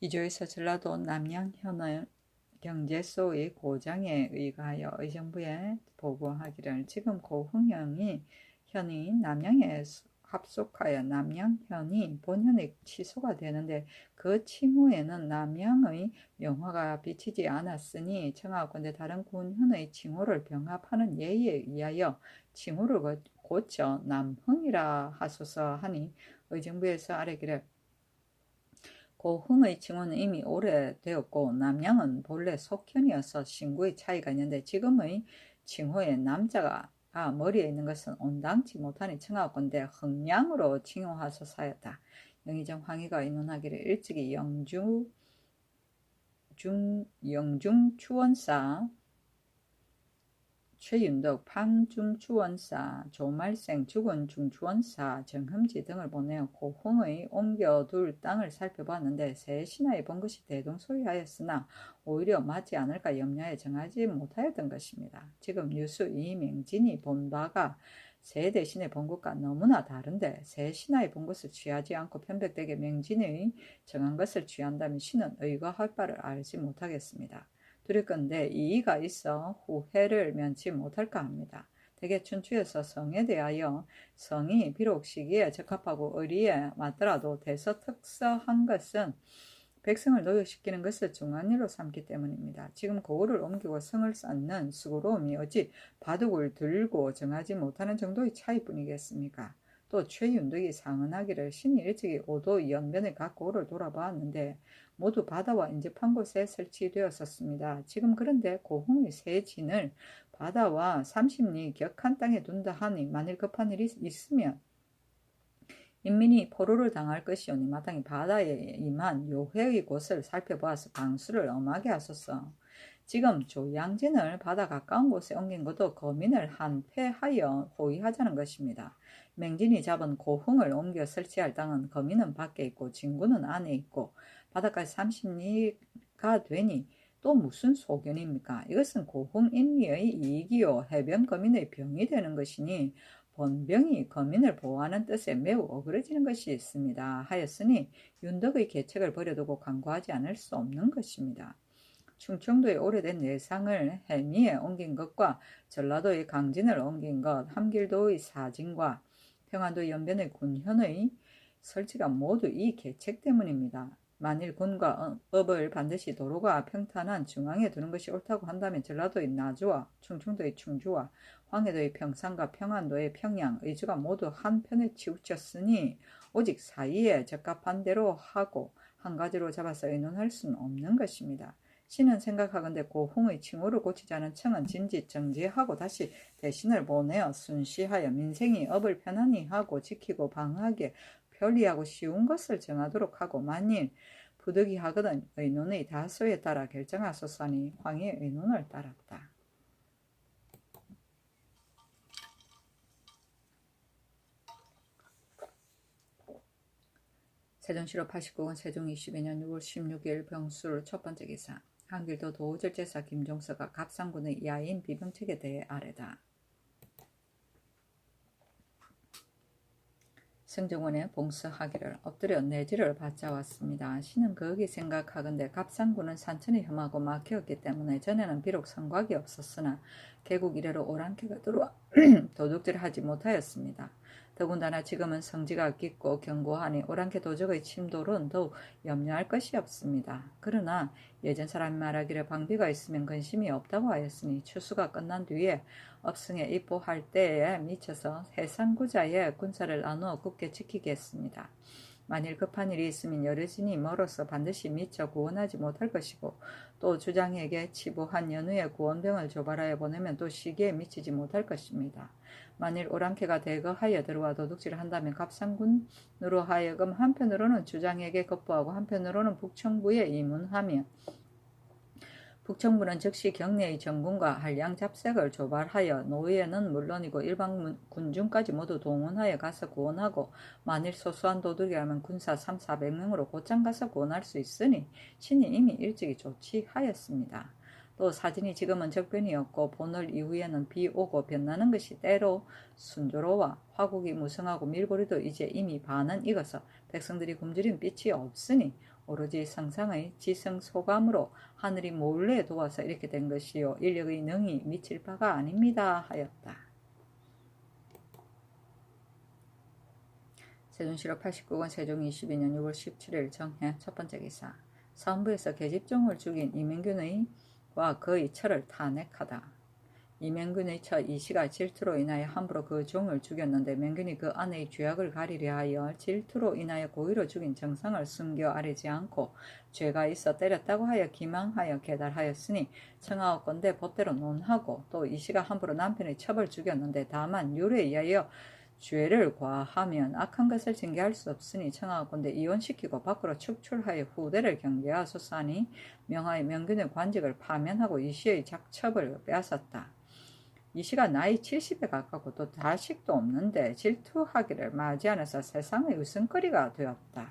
이조에서 전라도 남양현의 경제소의 고장에 의하여 의정부에 보고하기를 지금 고흥현이 남양에 합속하여 남양현이 본현에 취소가 되는데 그 칭호에는 남양의 명화가 비치지 않았으니 청하건대 다른 군현의 칭호를 병합하는 예의에 의하여 칭호를 고쳐 남흥이라 하소서 하니 의정부에서 아뢰기를 고흥의 칭호는 이미 오래되었고 남양은 본래 속현이어서 신구의 차이가 있는데 지금의 칭호에 남자가 머리에 있는 것은 온당치 못하니 청하건대 흥량으로 칭호하소서 하였다. 영의정 황희가 의논하기를 일찍이 영중 추원사 최윤덕 방중추원사 조말생 죽은 중추원사 정흠지 등을 보내어 고흥의 옮겨둘 땅을 살펴봤는데 새 신하에 본 것이 대동소이하였으나 오히려 맞지 않을까 염려해 정하지 못하였던 것입니다. 지금 유수 이맹진이 본 바가 새 대신에 본 것과 너무나 다른데 새 신하에 본 것을 취하지 않고 편백되게 맹진의 정한 것을 취한다면 신은 의거할 바를 알지 못하겠습니다. 두렵건대 이의가 있어 후회를 면치 못할까 합니다. 대개 춘추에서 성에 대하여 성이 비록 시기에 적합하고 의리에 맞더라도 대서특서한 것은 백성을 노역시키는 것을 중요한 일로 삼기 때문입니다. 지금 고을을 옮기고 성을 쌓는 수고로움이 어찌 바둑을 들고 정하지 못하는 정도의 차이뿐이겠습니까? 또 최윤덕이 상언하기를 신이 일찍이 오도 연변을 각 고을을 돌아보았는데 모두 바다와 인접한 곳에 설치되었었습니다. 지금 그런데 고흥의 새 진을 바다와 30리 격한 땅에 둔다 하니 만일 급한 일이 있으면 인민이 포로를 당할 것이오니 마땅히 바다에 임한 요회의 곳을 살펴보아서 방수를 엄하게 하소서. 지금 조양진을 바다 가까운 곳에 옮긴 것도 거민을 한패하여 호위하자는 것입니다. 맹진이 잡은 고흥을 옮겨 설치할 땅은 거민은 밖에 있고 진군은 안에 있고 바다까지 30리가 되니 또 무슨 소견입니까? 이것은 고흥 인리의 이익이요 해변 거민의 병이 되는 것이니 본병이 거민을 보호하는 뜻에 매우 어그러지는 것이 있습니다. 하였으니 윤덕의 계책을 버려두고 간과하지 않을 수 없는 것입니다. 충청도의 오래된 내상을 해미에 옮긴 것과 전라도의 강진을 옮긴 것, 함길도의 사진과 평안도 연변의 군현의 설치가 모두 이 계책 때문입니다. 만일 군과 업을 반드시 도로가 평탄한 중앙에 두는 것이 옳다고 한다면 전라도의 나주와 충청도의 충주와 황해도의 평산과 평안도의 평양, 의주가 모두 한편에 치우쳤으니 오직 사이에 적합한 대로 하고 한 가지로 잡아서 의논할 수는 없는 것입니다. 신은 생각하건대 고흥의 칭호를 고치지 않은 청은 진지 정지하고 다시 대신을 보내어 순시하여 민생이 업을 편안히 하고 지키고 방하게 편리하고 쉬운 것을 정하도록 하고 만일 부득이하거든 의논의 다수에 따라 결정하소서니 황희의 의논을 따랐다. 세종시로 89년 세종 22년 6월 16일 병술 첫 번째 기사. 한길도 도우절제사 김종서가 갑상군의 야인 비병책에 대해 아뢰다. 승정원에 봉서하기를 엎드려 내지를 받자왔습니다. 신은 거기 생각하건대 갑상군은 산천이 험하고 막혔기 때문에 전에는 비록 성곽이 없었으나 개국 이래로 오랑캐가 들어와 도둑질하지 못하였습니다. 더군다나 지금은 성지가 깊고 견고하니 오랑캐 도적의 침돌은 더욱 염려할 것이 없습니다. 그러나 예전 사람이 말하기를 방비가 있으면 근심이 없다고 하였으니 추수가 끝난 뒤에 업승에 입보할 때에 미쳐서 해상구자에 군사를 나누어 굳게 지키겠습니다. 만일 급한 일이 있으면 여러진이 멀어서 반드시 미처 구원하지 못할 것이고 또 주장에게 치부한 연후에 구원병을 조발하여 보내면 또 시기에 미치지 못할 것입니다. 만일 오랑캐가 대거하여 들어와 도둑질을 한다면 갑상군으로 하여금 한편으로는 주장에게 겁부하고 한편으로는 북청부에 이문하며 북청부는 즉시 경내의 정군과 한량 잡색을 조발하여 노예는 물론이고 일반 군중까지 모두 동원하여 가서 구원하고 만일 소소한 도둑이라면 군사 3,400명으로 곧장 가서 구원할 수 있으니 신이 이미 일찍이 조치하였습니다. 또 사진이 지금은 적변이 없고 보늘 이후에는 비 오고 변나는 것이 때로 순조로워 화국이 무성하고 밀보리도 이제 이미 반은 익어서 백성들이 굶주린 빛이 없으니 오로지 성상의 지성소감으로 하늘이 몰래 도와서 이렇게 된 것이요 인력의 능이 미칠 바가 아닙니다 하였다. 세종시로 89권 세종 22년 6월 17일 정해 첫 번째 기사. 서안부에서 계집종을 죽인 이명균과 그의 처를 탄핵하다. 이명균의 처 이씨가 질투로 인하여 함부로 그 종을 죽였는데 명균이 그 아내의 죄악을 가리려 하여 질투로 인하여 고의로 죽인 정상을 숨겨 아뢰지 않고 죄가 있어 때렸다고 하여 기망하여 계달하였으니 청하옵건대 법대로 논하고 또 이씨가 함부로 남편의 첩을 죽였는데 다만 율에 의하여 죄를 과하면 악한 것을 징계할 수 없으니 청하옵건대 이혼시키고 밖으로 축출하여 후대를 경계하소서 하니 명하여 명균의 관직을 파면하고 이씨의 작첩을 빼앗았다. 이씨가 나이 70에 가깝고 또 자식도 없는데 질투하기를 마지 않아서 세상의 웃음거리가 되었다.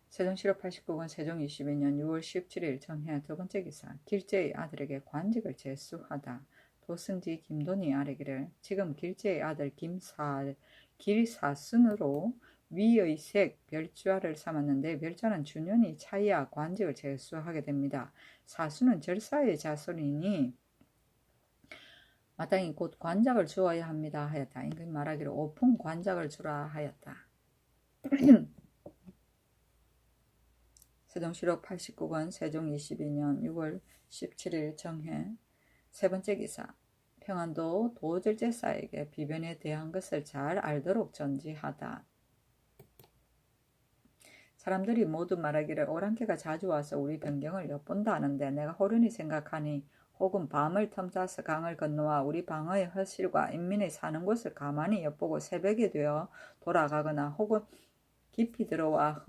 세종시로 89권 세종 22년 6월 17일 정해 두 번째 기사. 길제의 아들에게 관직을 제수하다. 도승지 김돈이 아뢰기를 지금 길제의 아들 길사순으로 위의 색 별주아를 삼았는데 별주아는 준연이 차이야 관직을 제수하게 됩니다. 사수는 절사의 자손이니 마땅히 곧 관작을 주어야 합니다 하였다. 임금 말하기를 오풍 관작을 주라 하였다. 세종시록 89권 세종 22년 6월 17일 정해 세 번째 기사. 평안도 도절제사에게 비변에 대한 것을 잘 알도록 전지하다. 사람들이 모두 말하기를 오랑캐가 자주 와서 우리 변경을 엿본다 하는데 내가 호련히 생각하니 혹은 밤을 틈타서 강을 건너와 우리 방어의 허실과 인민의 사는 곳을 가만히 엿보고 새벽이 되어 돌아가거나 혹은 깊이 들어와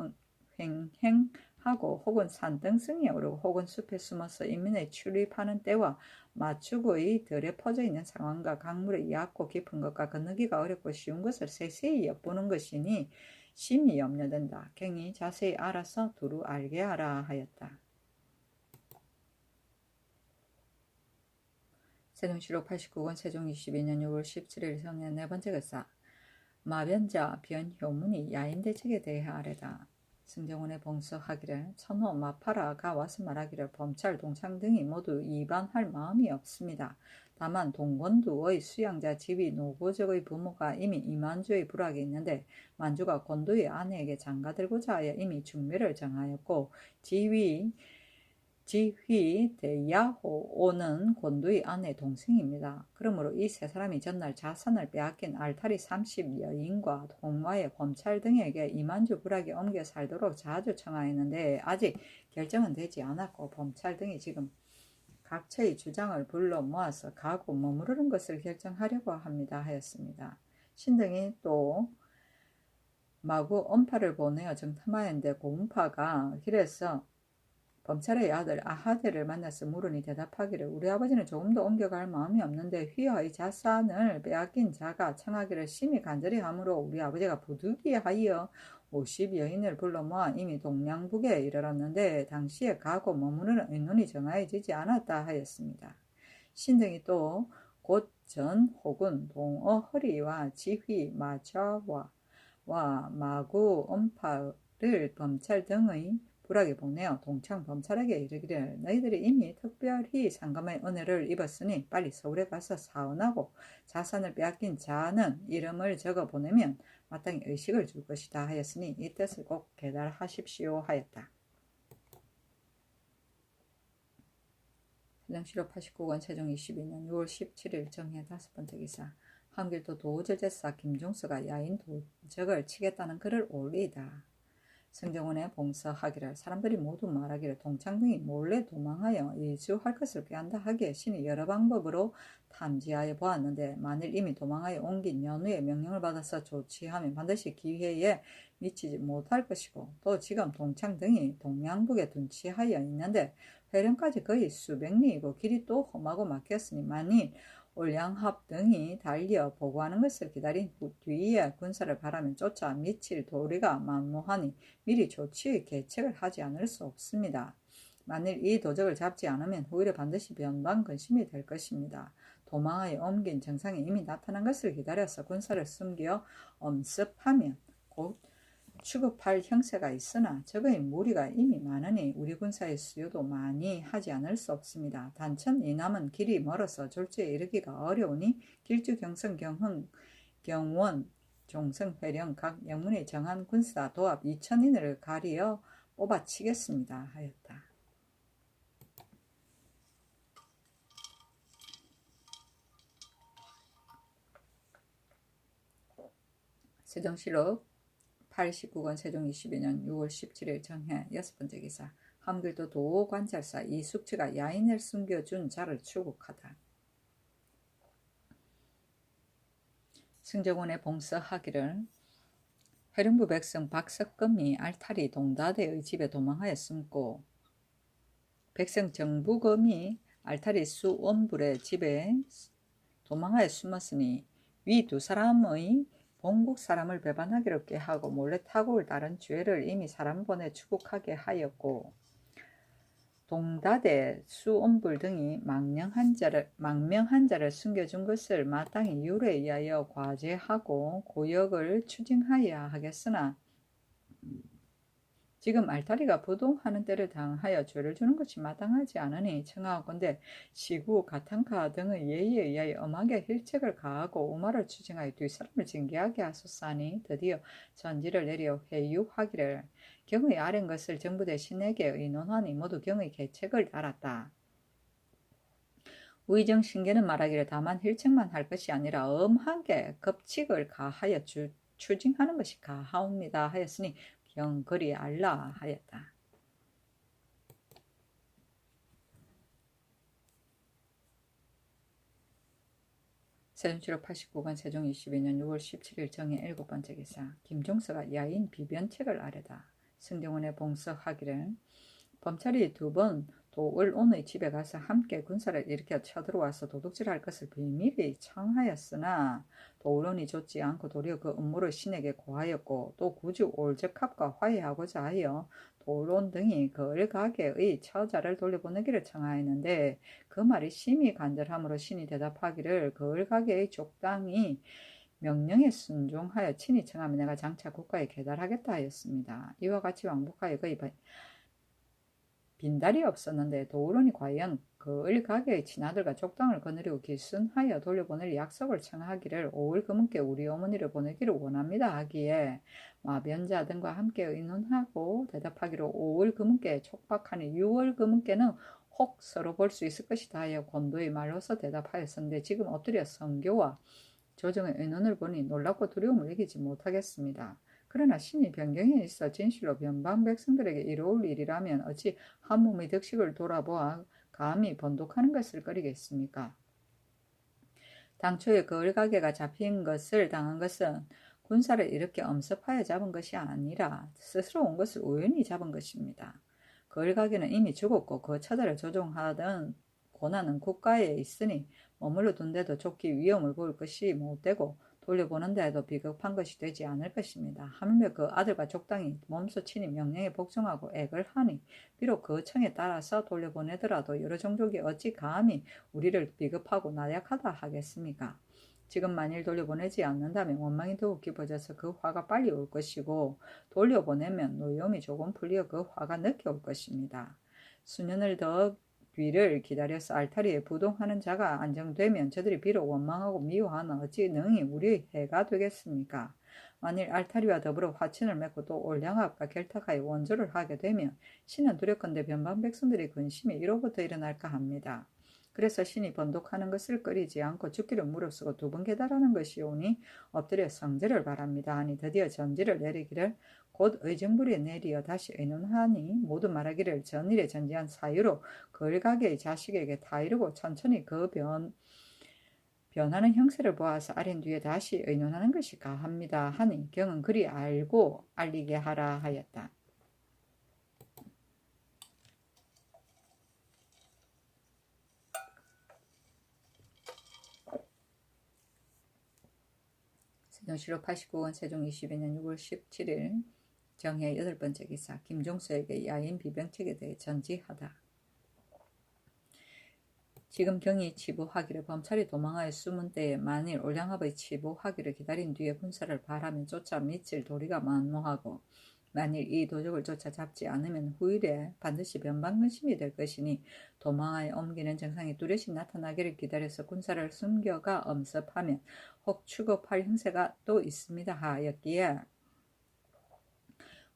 횡행하고 혹은 산등성이에 오르고 혹은 숲에 숨어서 인민에 출입하는 때와 맞추고의 덜에 퍼져 있는 상황과 강물의 얕고 깊은 것과 건너기가 어렵고 쉬운 것을 세세히 엿보는 것이니 심히 염려된다. 경이 자세히 알아서 두루 알게 하라 하였다. 세종시록 89권 세종 22년 6월 17일 성년 네 번째 글사 마변자 변효문이 야인대책에 대해 아뢰다. 승정원에 봉서하기를 천호 마파라가 와서 말하기를 범찰 동창 등이 모두 이반할 마음이 없습니다. 다만 동권두의 수양자 지위 노고적의 부모가 이미 이만주의 부락이 있는데 만주가 권두의 아내에게 장가들고자 하여 이미 중매를 정하였고 지휘 대야호오는 권두의 아내 동생입니다. 그러므로 이 세 사람이 전날 자산을 빼앗긴 알타리 30여인과 동화의 범찰 등에게 이만주 부락에 옮겨 살도록 자주 청하였는데 아직 결정은 되지 않았고 범찰 등이 지금 각처의 주장을 불러 모아서 가고 머무르는 것을 결정하려고 합니다 하였습니다. 신등이 또 마구 엄파를 보내어 정탐하였는데 고음파가 길에서 범찰의 아들 아하데를 만나서 물으니 대답하기를 우리 아버지는 조금도 옮겨갈 마음이 없는데 휘하의 자산을 빼앗긴 자가 청하기를 심히 간절히 하므로 우리 아버지가 부득이하여 50여인을 불러 모아 이미 동량북에 이르렀는데 당시에 가고 머무르는 의논이 정하여지지 않았다 하였습니다. 신등이 또 곧 전 혹은 동어 허리와 지휘 마좌와 마구 엄파를 범찰 등의 부락에 보내어 동창 범찰에게 이르기를 너희들이 이미 특별히 상감의 은혜를 입었으니 빨리 서울에 가서 사언하고 자산을 빼앗긴 자는 이름을 적어 보내면 마땅히 의식을 줄 것이다 하였으니 이 뜻을 꼭 배달하십시오 하였다. 세종시록 89권 세종 22년 6월 17일 정해 5번째 기사 한길도 도제제사 김종서가 야인 도적을 치겠다는 글을 올리다. 승정원에 봉서하기를 사람들이 모두 말하기를 동창 등이 몰래 도망하여 이주할 것을 꾀한다 하기에 신이 여러 방법으로 탐지하여 보았는데 만일 이미 도망하여 옮긴 연후에 명령을 받아서 조치하면 반드시 기회에 미치지 못할 것이고 또 지금 동창 등이 동양북에 둔치하여 있는데 회령까지 거의 수백 리이고 길이 또 험하고 막혔으니 만일 올량합 등이 달려 보고하는 것을 기다린 뒤에 군사를 바라면 쫓아 미칠 도리가 만무하니 미리 조치의 계책을 하지 않을 수 없습니다. 만일 이 도적을 잡지 않으면 후일에 반드시 변방근심이 될 것입니다. 도망하여 옮긴 정상이 이미 나타난 것을 기다려서 군사를 숨겨 엄습하면 곧 취급할 형세가 있으나 적의 무리가 이미 많으니 우리 군사의 수요도 많이 하지 않을 수 없습니다. 단천 이남은 길이 멀어서 졸지에 이르기가 어려우니 길주 경성 경흥 경원 종성 회령 각 영문에 정한 군사 도합 2,000인을 가리어 뽑아치겠습니다 하였다. 세종시록 89권 세종 22년 6월 17일 정해 6번째 기사 함길도 도관찰사 이숙치가 야인을 숨겨준 자를 추국하다. 승정원에 봉서하기를 회령부 백성 박석금이 알타리 동다대의 집에 도망하여 숨고 백성 정부금이 알타리 수원불의 집에 도망하여 숨었으니 위 두 사람의 본국 사람을 배반하기로 꾀하고 몰래 타고 올 다른 죄를 이미 사람 보내 추국하게 하였고 동다대 수온불 등이 망명한 자를 숨겨준 것을 마땅히 율에 의하여 과제하고 고역을 추징하여야 하겠으나 지금 알타리가 부동하는 때를 당하여 죄를 주는 것이 마땅하지 않으니 청하건대 시구 가탄카 등의 예의에 의하여 엄하게 힐책을 가하고 우마를 추징하여 뒷사람을 징계하게 하소서하니 드디어 전지를 내려 회유하기를 경의 아랜 것을 정부 대신에게 의논하니 모두 경의 계책을 따랐다. 우의정 신계는 말하기를 다만 힐책만 할 것이 아니라 엄하게 급칙을 가하여 추징하는 것이 가하옵니다 하였으니 그리 알라 하였다. 세종시로 89관 세종 22년 6월 17일 정의 7번째 기사. 김종서가 야인 비변책을 아뢰다. 승경원의 봉서하기를 범찰이 2번 도을온의 집에 가서 함께 군사를 일으켜 쳐들어와서 도둑질할 것을 비밀히 청하였으나 도을온이 좋지 않고 도리어 그 음모를 신에게 고하였고 또 굳이 올적합과 화해하고자 하여 도을온 등이 그 을가게의 처자를 돌려보내기를 청하였는데 그 말이 심히 간절함으로 신이 대답하기를 그 을가게의 족당이 명령에 순종하여 친히 청하면 내가 장차 국가에 계달하겠다 하였습니다. 이와 같이 왕복하여 거의 빈달이 없었는데 도울론이 과연 그 을가게의 친아들과 족당을 거느리고 길순하여 돌려보낼 약속을 청하기를 5월 금은께 우리 어머니를 보내기를 원합니다 하기에 마변자 등과 함께 의논하고 대답하기로 5월 금은께 촉박하니 6월 금은께는 혹 서로 볼 수 있을 것이다 하여 권도의 말로서 대답하였었는데 지금 엎드려 성교와 조정의 의논을 보니 놀랍고 두려움을 이기지 못하겠습니다. 그러나 신이 변경에 있어 진실로 변방 백성들에게 이로울 일이라면 어찌 한 몸의 덕식을 돌아보아 감히 번독하는 것을 꺼리겠습니까? 당초에 그 을가게가 잡힌 것을 당한 것은 군사를 이렇게 엄습하여 잡은 것이 아니라 스스로 온 것을 우연히 잡은 것입니다. 그 을가게는 이미 죽었고 그 처자를 조종하던 고난은 국가에 있으니 머물러 둔 데도 좁기 위험을 볼 것이 못되고 돌려보는 데에도 비겁한 것이 되지 않을 것입니다. 하물며 그 아들과 족당이 몸소 친히 명령에 복종하고 액을 하니 비록 그 청에 따라서 돌려보내더라도 여러 종족이 어찌 감히 우리를 비겁하고 나약하다 하겠습니까? 지금 만일 돌려보내지 않는다면 원망이 더욱 깊어져서 그 화가 빨리 올 것이고 돌려보내면 노여움이 조금 풀려 그 화가 늦게 올 것입니다. 수년을 더 뒤를 기다려서 알타리에 부동하는 자가 안정되면 저들이 비록 원망하고 미워하나 어찌 능히 우리의 해가 되겠습니까? 만일 알타리와 더불어 화친을 맺고 또 올량압과 결탁하여 원조를 하게 되면 신은 두렵건대 변방 백성들의 근심이 이로부터 일어날까 합니다. 그래서 신이 번독하는 것을 꺼리지 않고 죽기를 무릅쓰고 2번 계달하는 것이오니 엎드려 성제를 바랍니다 하니 드디어 전지를 내리기를 곧 의정부에 내리어 다시 의논하니 모두 말하기를 전일에 전지한 사유로 그 을가게의 자식에게 다 이루고 천천히 그 변하는 형세를 보아서 아린 뒤에 다시 의논하는 것이 가합니다 하니 경은 그리 알고 알리게 하라 하였다. 세종시로 89권 세종 22년 6월 17일 정해 8번째 기사. 김종서에게 야인 비병책에 대해 전지하다. 지금 경이 치부하기를 범찰이 도망하여 숨은 때에 만일 올량합의 치부하기를 기다린 뒤에 군사를 발하면 쫓아 미칠 도리가 만무하고 만일 이 도적을 쫓아 잡지 않으면 후일에 반드시 변방근심이 될 것이니 도망하여 옮기는 정상이 뚜렷이 나타나기를 기다려서 군사를 숨겨가 엄습하면 혹 추급할 형세가 또 있습니다 하였기에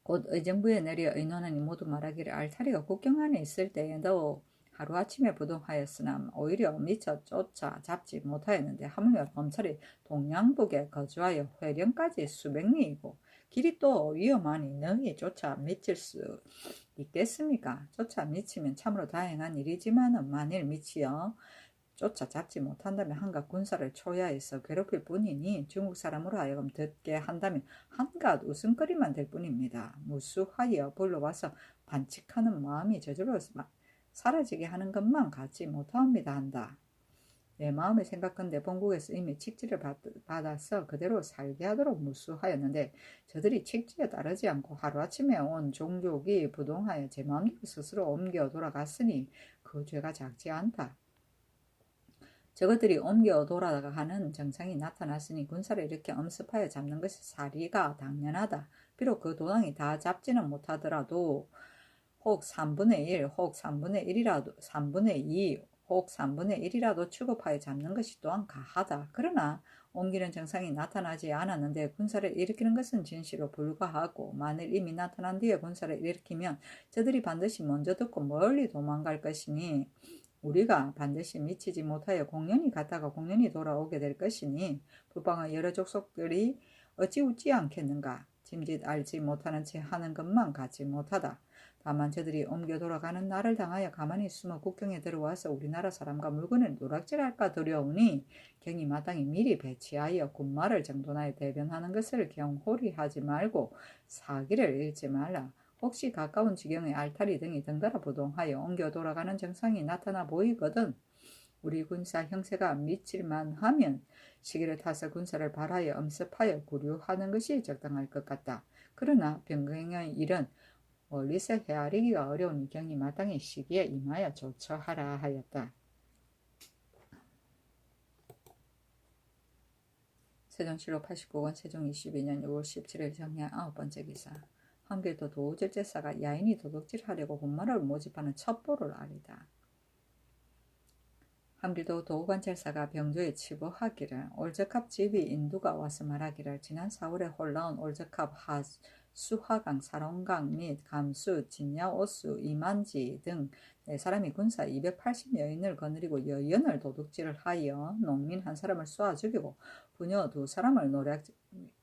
곧 의정부에 내려 의논하니 모두 말하기를 알타리가 국경 안에 있을 때에도 하루아침에 부동하였으나 오히려 미처 쫓아 잡지 못하였는데 하물며 검찰이 동양북에 거주하여 회령까지 수백 리이고 길이 또 위험하니 능히 쫓아 미칠 수 있겠습니까? 쫓아 미치면 참으로 다행한 일이지만 만일 미치어 쫓아 잡지 못한다면 한갓 군사를 초야해서 괴롭힐 뿐이니 중국 사람으로 하여금 듣게 한다면 한갓 웃음거리만 될 뿐입니다. 무수하여 불러와서 반칙하는 마음이 저절로 사라지게 하는 것만 갖지 못하옵니다 한다. 내 마음의 생각건대 본국에서 이미 칙지를 받아서 그대로 살게 하도록 무수하였는데 저들이 칙지에 따르지 않고 하루아침에 온 종족이 부동하여 제 마음대로 스스로 옮겨 돌아갔으니 그 죄가 작지 않다. 저것들이 옮겨 돌아가는 정상이 나타났으니 군사를 이렇게 엄습하여 잡는 것이 사리가 당연하다. 비록 그 도당이 다 잡지는 못하더라도 혹 3분의 1, 혹 3분의 1이라도 3분의 2, 혹 3분의 1이라도 취급하여 잡는 것이 또한 가하다. 그러나 옮기는 정상이 나타나지 않았는데 군사를 일으키는 것은 진실로 불가하고 만일 이미 나타난 뒤에 군사를 일으키면 저들이 반드시 먼저 듣고 멀리 도망갈 것이니 우리가 반드시 미치지 못하여 공연히 갔다가 공연히 돌아오게 될 것이니 북방의 여러 족속들이 어찌 웃지 않겠는가. 짐짓 알지 못하는 채 하는 것만 갖지 못하다. 다만 저들이 옮겨 돌아가는 날을 당하여 가만히 숨어 국경에 들어와서 우리나라 사람과 물건을 노락질할까 두려우니 경이 마땅히 미리 배치하여 군마를 정돈하여 대변하는 것을 경홀히 하지 말고 사기를 잃지 말라. 혹시 가까운 지경의 알타리 등이 덩달아 부동하여 옮겨 돌아가는 증상이 나타나 보이거든 우리 군사 형세가 미칠만 하면 시기를 타서 군사를 발하여 엄습하여 구류하는 것이 적당할 것 같다. 그러나 병경의 일은 멀리서 헤아리기가 어려우니 경이 마땅히 시기에 임하여 조처하라 하였다. 세종실록 89권 세종 22년 6월 17일 정량 9번째 기사. 한길도 도우질제사가 야인이 도둑질하려고 군마를 모집하는 첩보를 알리다. 한길도 도우관찰사가 병조에 치부하기를 올적합 집이 인두가 와서 말하기를 지난 4월에 홀라온 올적합 수하강, 사롱강 및 감수, 진야오수, 이만지 등 4사람이 군사 280여인을 거느리고 여연을 도둑질을 하여 농민 한 사람을 쏘아 죽이고 부녀 2사람을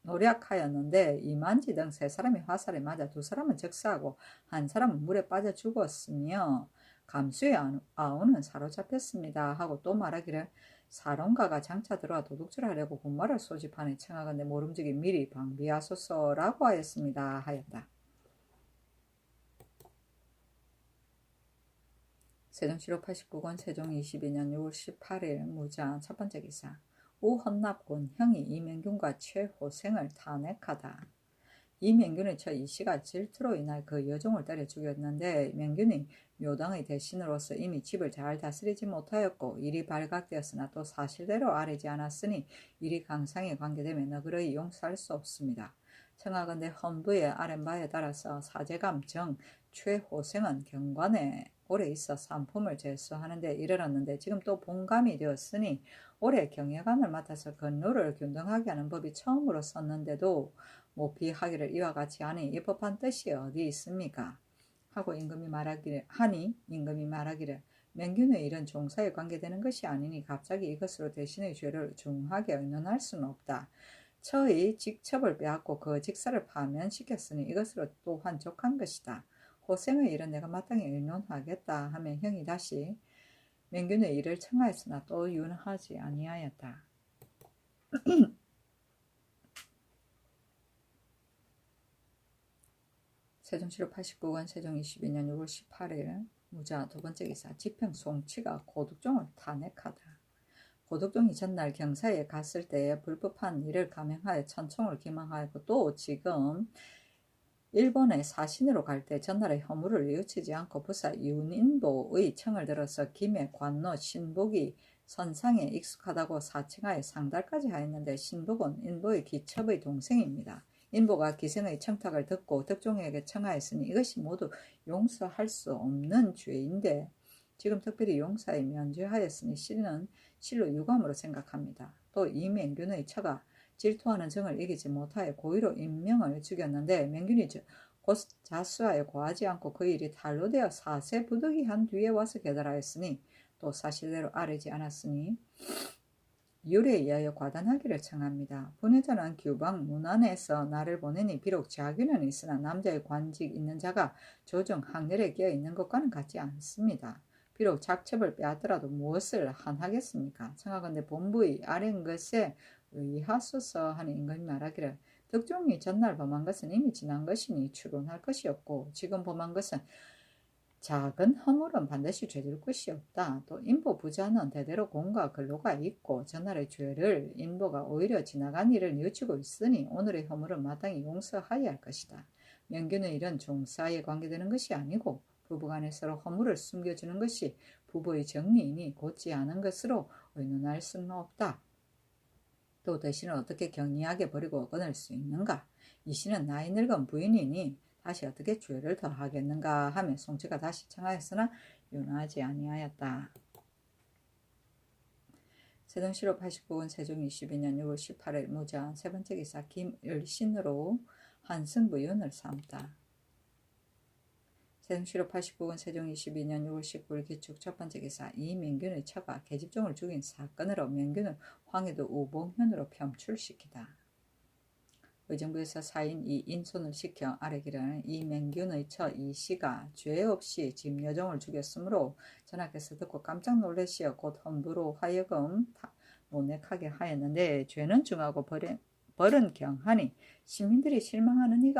노략하였는데 이만지 등 3사람이 화살에 맞아 2사람은 즉사하고 한 사람은 물에 빠져 죽었으며 감수의 아우는 사로잡혔습니다 하고 또 말하기를 사롱가가 장차 들어와 도둑질하려고 군마를 소집하니 청하건대 모름지기 미리 방비하소서라고 하였습니다 하였다. 세종실록 89권 세종 22년 6월 18일 무자 첫번째 기사. 우헌납군 형이 이명균과 최호생을 탄핵하다. 이명균의 처 이씨가 질투로 인하여 그 여종을 때려 죽였는데 명균이 묘당의 대신으로서 이미 집을 잘 다스리지 못하였고 일이 발각되었으나 또 사실대로 아뢰지 않았으니 일이 강상에 관계되며 너그러이 용서할 수 없습니다. 청하건대 헌부의 아랜바에 따라서 사제감 정 최호생은 경관에 오래 있어 산품을 제수하는 데 이르렀는데 지금 또 본감이 되었으니 올해 경여관을 맡아서 건로를 균등하게 하는 법이 처음으로 썼는데도 모피하기를 이와 같이 하니 이 법한 뜻이 어디 있습니까? 하고 임금이 말하기를 명균의 일은 종사에 관계되는 것이 아니니 갑자기 이것으로 대신의 죄를 중하게 의논할 수는 없다. 처의 직첩을 빼앗고 그 직사를 파면시켰으니 이것으로 또한 족한 것이다. 호생의 일은 내가 마땅히 의논하겠다 하면 형이 다시 명균의 일을 청하였으나 또 윤하지 아니하였다. 세종실록 89권 세종 22년 6월 18일 무자 두번째 기사. 지평 송치가 고득종을 탄핵하다. 고득종이 전날 경사에 갔을 때에 불법한 일을 감행하여 천총을 기망하였고 또 지금 일본에 사신으로 갈 때 전날의 허물을 뉘우치지 않고 부사 윤인보의 청을 들어서 김해 관노 신복이 선상에 익숙하다고 사칭하여 상달까지 하였는데 신복은 인보의 기첩의 동생입니다. 인보가 기생의 청탁을 듣고 덕종에게 청하였으니 이것이 모두 용서할 수 없는 죄인데 지금 특별히 용서에 면죄하였으니 실로 유감으로 생각합니다. 또 이명균의 처가 질투하는 정을 이기지 못하여 고의로 인명을 죽였는데 명균이 곧 자수하여 고하지 않고 그 일이 탄로되어 사세 부득이한 뒤에 와서 깨달아였으니 또 사실대로 아뢰지 않았으니 율에 의하여 과단하기를 청합니다. 부녀자는 규방 문안에서 나를 보내니 비록 자귀는 있으나 남자의 관직 있는 자가 조정 학렬에 끼어 있는 것과는 같지 않습니다. 비록 작첩을 빼앗더라도 무엇을 한하겠습니까? 청하건대 본부의 아랜 것에 의하소서 하는 임금이 말하기를 덕종이 전날 범한 것은 이미 지난 것이니 추론할 것이 없고 지금 범한 것은 작은 허물은 반드시 죄질 것이 없다. 또 인보 부자는 대대로 공과 근로가 있고 전날의 죄를 인보가 오히려 지나간 일을 뉘우치고 있으니 오늘의 허물은 마땅히 용서하여야 할 것이다. 명균의 일은 종사에 관계되는 것이 아니고 부부간에 서로 허물을 숨겨주는 것이 부부의 정리이니 곧지 않은 것으로 의논할 수는 없다. 또 대신은 어떻게 경리하게 버리고 끊을 수 있는가? 이 씨는 나이 늙은 부인이니 다시 어떻게 죄를 더하겠는가 하며 송치가 다시 청하였으나 윤하지 아니하였다. 세종실록 89권 세종 22년 6월 18일 무자 세번째 기사. 김을신으로 한승부윤을 삼다. 세종실록 89권 세종 22년 6월 19일 기축 첫번째 기사. 이명균의 처가 계집종을 죽인 사건으로 명균을 황해도 우봉현으로 편출시키다. 의정부에서 사인 이인손을 시켜 아래기를 이맹균의 처 이씨가 죄 없이 짐여정을 죽였으므로 전하께서 듣고 깜짝 놀라시어 곧 헌부로 하여금 논액하게 하였는데 죄는 중하고 벌은 경하니 시민들이 실망하지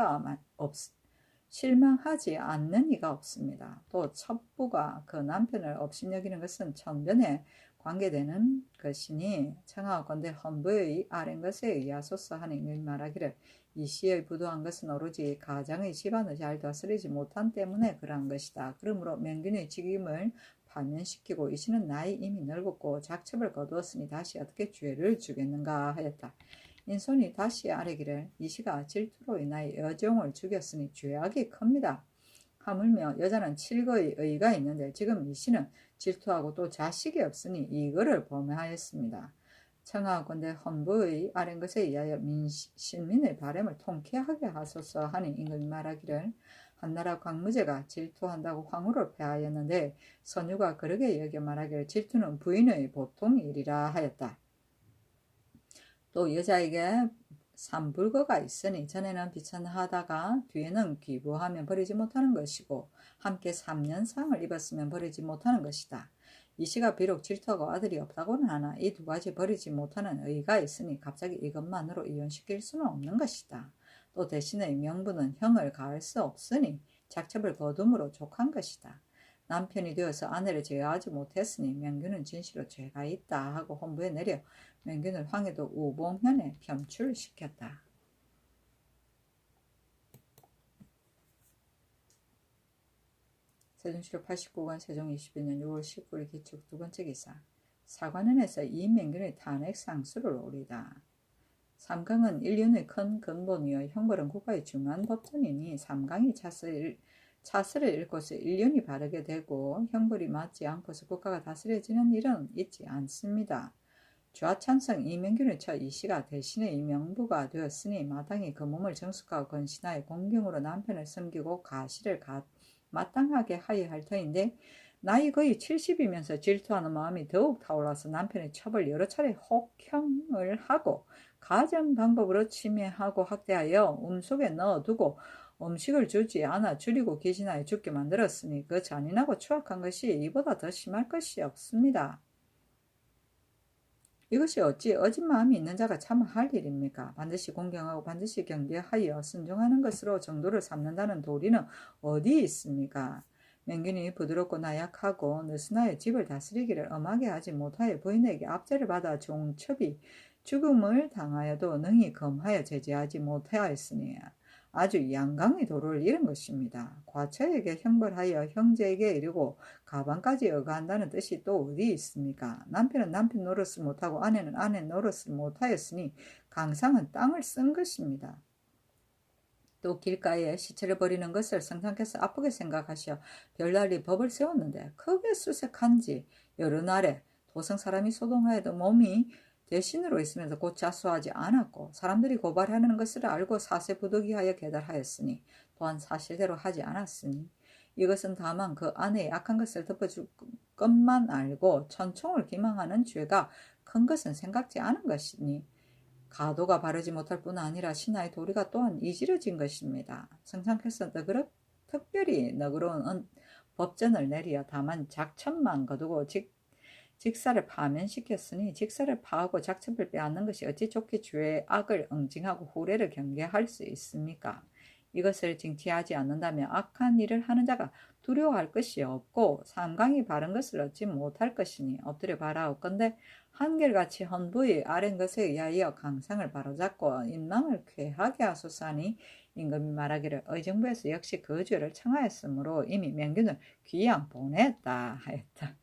않는 이가 없습니다. 또 첩부가 그 남편을 업신여기는 것은 천변에 관계되는 것이니 청하건대 헌부의 아랜 것에 의하소서 하는 일 말하기를 이씨의 부도한 것은 오로지 가장의 집안을 잘 다스리지 못한 때문에 그러한 것이다. 그러므로 명균의 직임을 파면시키고 이씨는 나이 이미 늙었고 작첩을 거두었으니 다시 어떻게 죄를 주겠는가 하였다. 인손이 다시 아뢰기를 이씨가 질투로 인하여 여종을 죽였으니 죄악이 큽니다. 하물며 여자는 7거의 의가 있는데 지금 이씨는 질투하고 또 자식이 없으니 이거를 범하였습니다. 청하건대 헌부의 아랜 것에 의하여 실민의 바람을 통쾌하게 하소서 하니 임금이 말하기를 한나라 광무제가 질투한다고 황후를 폐하였는데 선유가 그러게 여겨 말하기를 질투는 부인의 보통 일이라 하였다. 또 여자에게 삼불거가 있으니 전에는 비천하다가 뒤에는 귀부하면 버리지 못하는 것이고 함께 3년상을 입었으면 버리지 못하는 것이다. 이씨가 비록 질투하고 아들이 없다고는 하나 이 두 가지 버리지 못하는 의가 있으니 갑자기 이것만으로 이혼시킬 수는 없는 것이다. 또 대신의 명분은 형을 가할 수 없으니 작첩을 거둠으로 족한 것이다. 남편이 되어서 아내를 제어하지 못했으니 명균은 진실로 죄가 있다 하고 헌부에 내려 명균을 황해도 우봉현에 편출시켰다. 세종시로 89권 세종 22년 6월 19일 기축 두 번째 기사. 사관원에서 이명균의 탄핵 상수를 오리다. 삼강은 인륜의 큰 근본이요 형벌은 국가의 중요한 법전이니 삼강이 차슬을 읽고서 인륜이 바르게 되고 형벌이 맞지 않고서 국가가 다스려지는 일은 있지 않습니다. 좌찬성 이명균의 처 이씨가 대신에 이명부가 되었으니 마땅히 그 몸을 정숙하고 건신하여 공경으로 남편을 섬기고 가시를 마땅하게 하여야 할 터인데 나이 거의 70이면서 질투하는 마음이 더욱 타올라서 남편의 첩을 여러 차례 혹형을 하고 가정 방법으로 침해하고 학대하여 음속에 넣어두고 음식을 주지 않아 줄이고 기신하여 죽게 만들었으니 그 잔인하고 추악한 것이 이보다 더 심할 것이 없습니다. 이것이 어찌 어진 마음이 있는 자가 참 할 일입니까? 반드시 공경하고 반드시 경계하여 순종하는 것으로 정도를 삼는다는 도리는 어디 있습니까? 명균이 부드럽고 나약하고 느슨하여 집을 다스리기를 엄하게 하지 못하여 부인에게 압제를 받아 종첩이 죽음을 당하여도 능히 검하여 제지하지 못하였으니 아주 양강의 도를 잃은 것입니다. 과처에게 형벌하여 형제에게 이르고 가방까지 여가한다는 뜻이 또 어디 있습니까? 남편은 남편 노릇을 못하고 아내는 아내 노릇을 못하였으니 강상은 땅을 쓴 것입니다. 또 길가에 시체를 버리는 것을 성상께서 아프게 생각하시어 별날이 법을 세웠는데 크게 수색한지 여러 날에 도성 사람이 소동하여도 몸이 대신으로 있으면서 곧 자수하지 않았고 사람들이 고발하는 것을 알고 사세부득이하여 계달하였으니 또한 사실대로 하지 않았으니 이것은 다만 그 아내의 악한 것을 덮어줄 것만 알고 천총을 기망하는 죄가 큰 것은 생각지 않은 것이니 가도가 바르지 못할 뿐 아니라 신하의 도리가 또한 이지러진 것입니다. 성상께서 특별히 너그러운 법전을 내리어 다만 작첩만 거두고 직사를 파면시켰으니 직사를 파하고 작첩을 빼앗는 것이 어찌 좋게 죄의 악을 응징하고 후례를 경계할 수 있습니까? 이것을 징치하지 않는다면 악한 일을 하는 자가 두려워할 것이 없고 삼강이 바른 것을 얻지 못할 것이니 엎드려 바라옵건대 한결같이 헌부의 아랜 것에 의하여 강상을 바로잡고 인망을 쾌하게 하소서 하니 임금이 말하기를 의정부에서 역시 그 죄를 청하였으므로 이미 명균을 귀양 보냈다 하였다.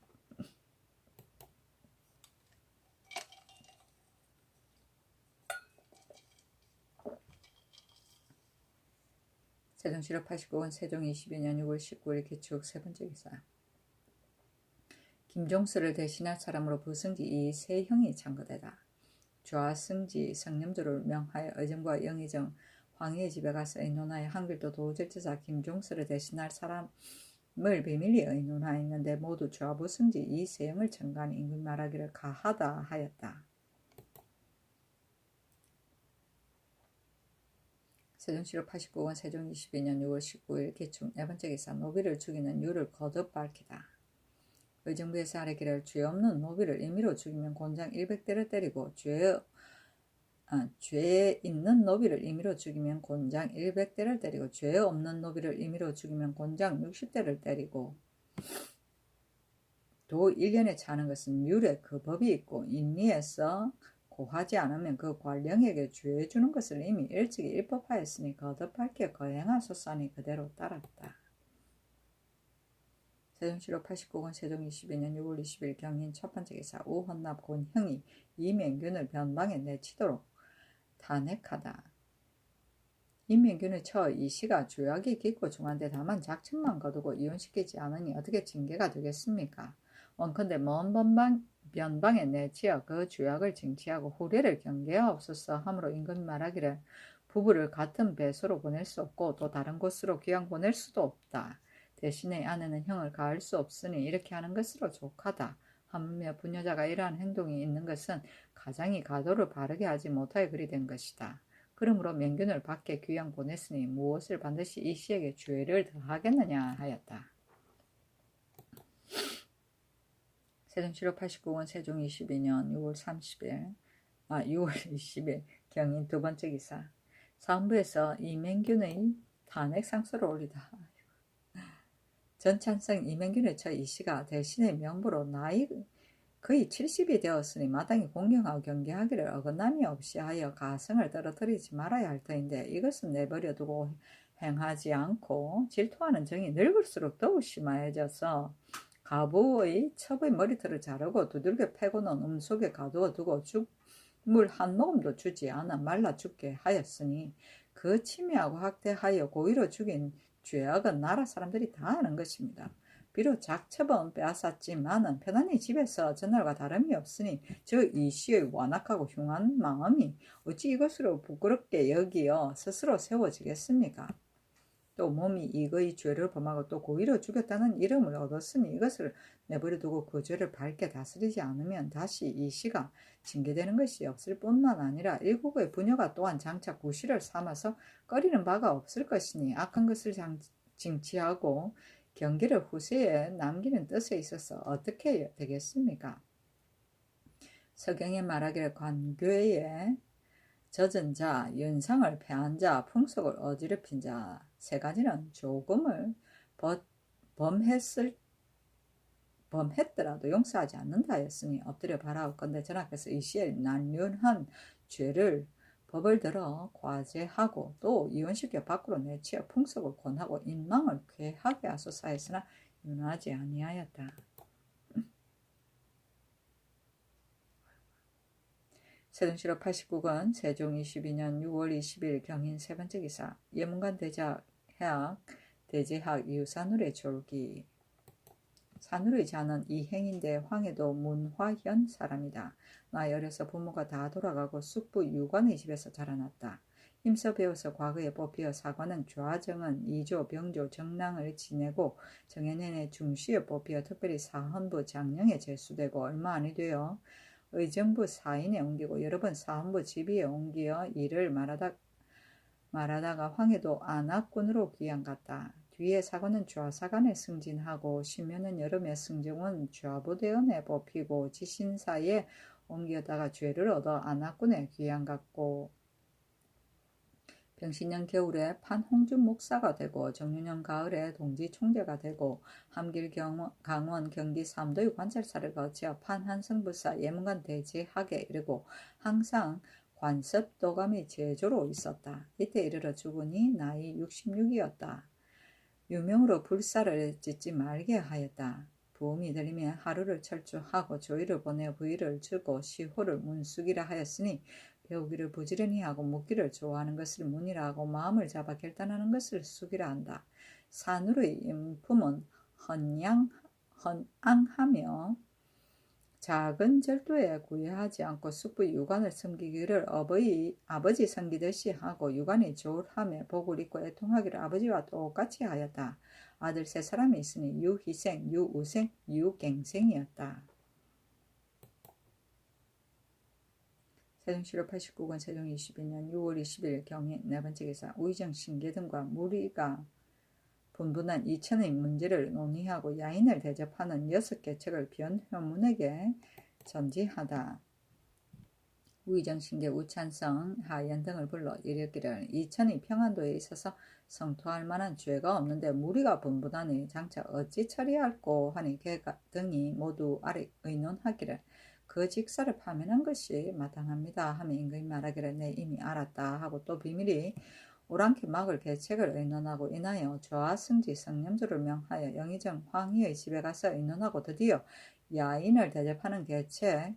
세종시로 89권 세종 22년 6월 19일 기축 세 번째 기사. 김종서를 대신할 사람으로 부승지 이 세 형이 창거되다. 좌승지 성념조를 명하여 의정부와 영의정 황희의 집에 가서 의논하여 한글도 도절제사 김종서를 대신할 사람을 비밀리 의논하였는데 모두 좌부승지 이 세 형을 청가하니 임금 말하기를 가하다 하였다. 세종시로 89권 세종 22년 6월 19일 개축 네 번째 기사 노비를 죽이는 유를 거듭 밝히다. 의정부에서 아래기를 죄 없는 노비를 임의로 죽이면 곤장 100대를 때리고 죄 있는 노비를 임의로 죽이면 곤장 100대를 때리고 죄 없는 노비를 임의로 죽이면 곤장 60대를 때리고 도 1년에 차는 것은 율에 그 법이 있고 인리에서 고하지 않으면 그 관령에게 죄 주는 것을 이미 일찍이 일법하였으니 거듭 밝혀 거행하소서니 그대로 따랐다. 세종시로 89권 세종 22년 6월 20일 경인 첫 번째 기사 우헌납 곤형이 이맹균을 변방에 내치도록 탄핵하다. 이맹균의 처 이씨가 죄악이 깊고 중한데 다만 작천만 거두고 이혼시키지 않으니 어떻게 징계가 되겠습니까? 원컨대 먼 변방에 내치어 그 죄악을 징치하고 후례를 경계하옵소서 하므로 임금이 말하기를 부부를 같은 배소로 보낼 수 없고 또 다른 곳으로 귀양 보낼 수도 없다. 대신에 아내는 형을 가할 수 없으니 이렇게 하는 것으로 족하다. 하물며 부녀자가 이러한 행동이 있는 것은 가장이 가도를 바르게 하지 못하여 그리 된 것이다. 그러므로 맹균을 밖에 귀양 보냈으니 무엇을 반드시 이 씨에게 죄를 더하겠느냐 하였다. 세종시로 89권 세종 22년 6월 20일 경인 두 번째 기사 사헌부에서 이맹균의 탄핵 상소를 올리다. 전찬성 이맹균의 처 이씨가 대신의 명부로 나이 거의 70이 되었으니 마땅히 공경하고 경계하기를 어긋남이 없이 하여 가성을 떨어뜨리지 말아야 할 터인데 이것은 내버려 두고 행하지 않고 질투하는 정이 늙을수록 더욱 심해져서 가부의 첩의 머리털을 자르고 두들겨 패고 논 속에 가두어 두고 물 한 모금도 주지 않아 말라 죽게 하였으니 그 침해하고 학대하여 고의로 죽인 죄악은 나라 사람들이 다 아는 것입니다. 비록 작첩은 빼앗았지만은 편안히 집에서 전날과 다름이 없으니 저 이씨의 완악하고 흉한 마음이 어찌 이것으로 부끄럽게 여기어 스스로 세워지겠습니까? 또 몸이 이거의 죄를 범하고 또 고의로 죽였다는 이름을 얻었으니 이것을 내버려두고 그 죄를 밝게 다스리지 않으면 다시 이 씨가 징계되는 것이 없을 뿐만 아니라 일국의 부녀가 또한 장차 구실을 삼아서 꺼리는 바가 없을 것이니 악한 것을 징치하고 경계를 후세에 남기는 뜻에 있어서 어떻게 되겠습니까? 서경에 말하기를 관괴에 젖은 자, 윤상을 패한 자, 풍속을 어지럽힌 자 세 가지는 조금을 범했더라도 용서하지 않는다 하였으니 엎드려 바라옵건대 전하께서 이 시에 난륜한 죄를 법을 들어 과제하고 또 이혼시켜 밖으로 내치어 풍속을 권하고 인망을 쾌하게 하소서 하였으나 윤하지 아니하였다. 세종시로 89권 세종 22년 6월 20일 경인 세 번째 기사 예문관 대제학 이후 산울의 졸기 산울의 자는 이행인데 황해도 문화현 사람이다. 나이 어려서 부모가 다 돌아가고 숙부 유관의 집에서 자라났다. 힘써 배워서 과거에 뽑히어 사관은 좌정은 이조 병조 정랑을 지내고 정해내내 중시에 뽑히어 특별히 사헌부 장령에 제수되고 얼마 안이 되어 의정부 사인에 옮기고 여러 번 사헌부 지비에 옮기어 일을 말하다가 황해도 안악군으로 귀양갔다. 뒤에 사관은 좌사관에 승진하고 신묘는 여름에 승정원 좌부대원에 뽑히고 지신사에 옮기다가 죄를 얻어 안악군에 귀양갔고 병신년 겨울에 판홍준 목사가 되고 정유년 가을에 동지 총재가 되고 함길 강원 경기 삼도의 관찰사를 거쳐 판한성부사 예문관 대제학에 이르고 항상 관습도감의 제조로 있었다. 이때 이르러 죽으니 나이 66이었다. 유명으로 불사를 짓지 말게 하였다. 부음이 들리면 하루를 철주하고 조의를 보내 부의를 주고 시호를 문숙이라 하였으니 배우기를 부지런히 하고 묻기를 좋아하는 것을 문이라 하고 마음을 잡아 결단하는 것을 숙이라 한다. 산울의 인품은 헌앙하며 작은 절도에 구애하지 않고 숙부 유관을 섬기기를 아버지 섬기듯이 하고 유관이 조울함에 복을 입고 애통하기를 아버지와 똑같이 하였다. 아들 세 사람이 있으니 유희생, 유우생, 유갱생이었다. 세종시로 89권 세종 22년 6월 20일 경인 네 번째 기사 우의정 신계 등과 무리가 분분한 이천의 문제를 논의하고 야인을 대접하는 6개 책을 변효문에게 전지하다. 우의정 신계 우찬성 하연 등을 불러 이르기를 이천이 평안도에 있어서 성토할 만한 죄가 없는데 무리가 분분하니 장차 어찌 처리할꼬 하니 걔가 등이 모두 아래 의논하기를 그 직사를 파면한 것이 마땅합니다 하며 임금이 말하기를 내 이미 알았다 하고 또 비밀이 오랑캐 막을 계책을 의논하고 인하여 좌승지 성념주를 명하여 영의정 황희의 집에 가서 의논하고 드디어 야인을 대접하는 계책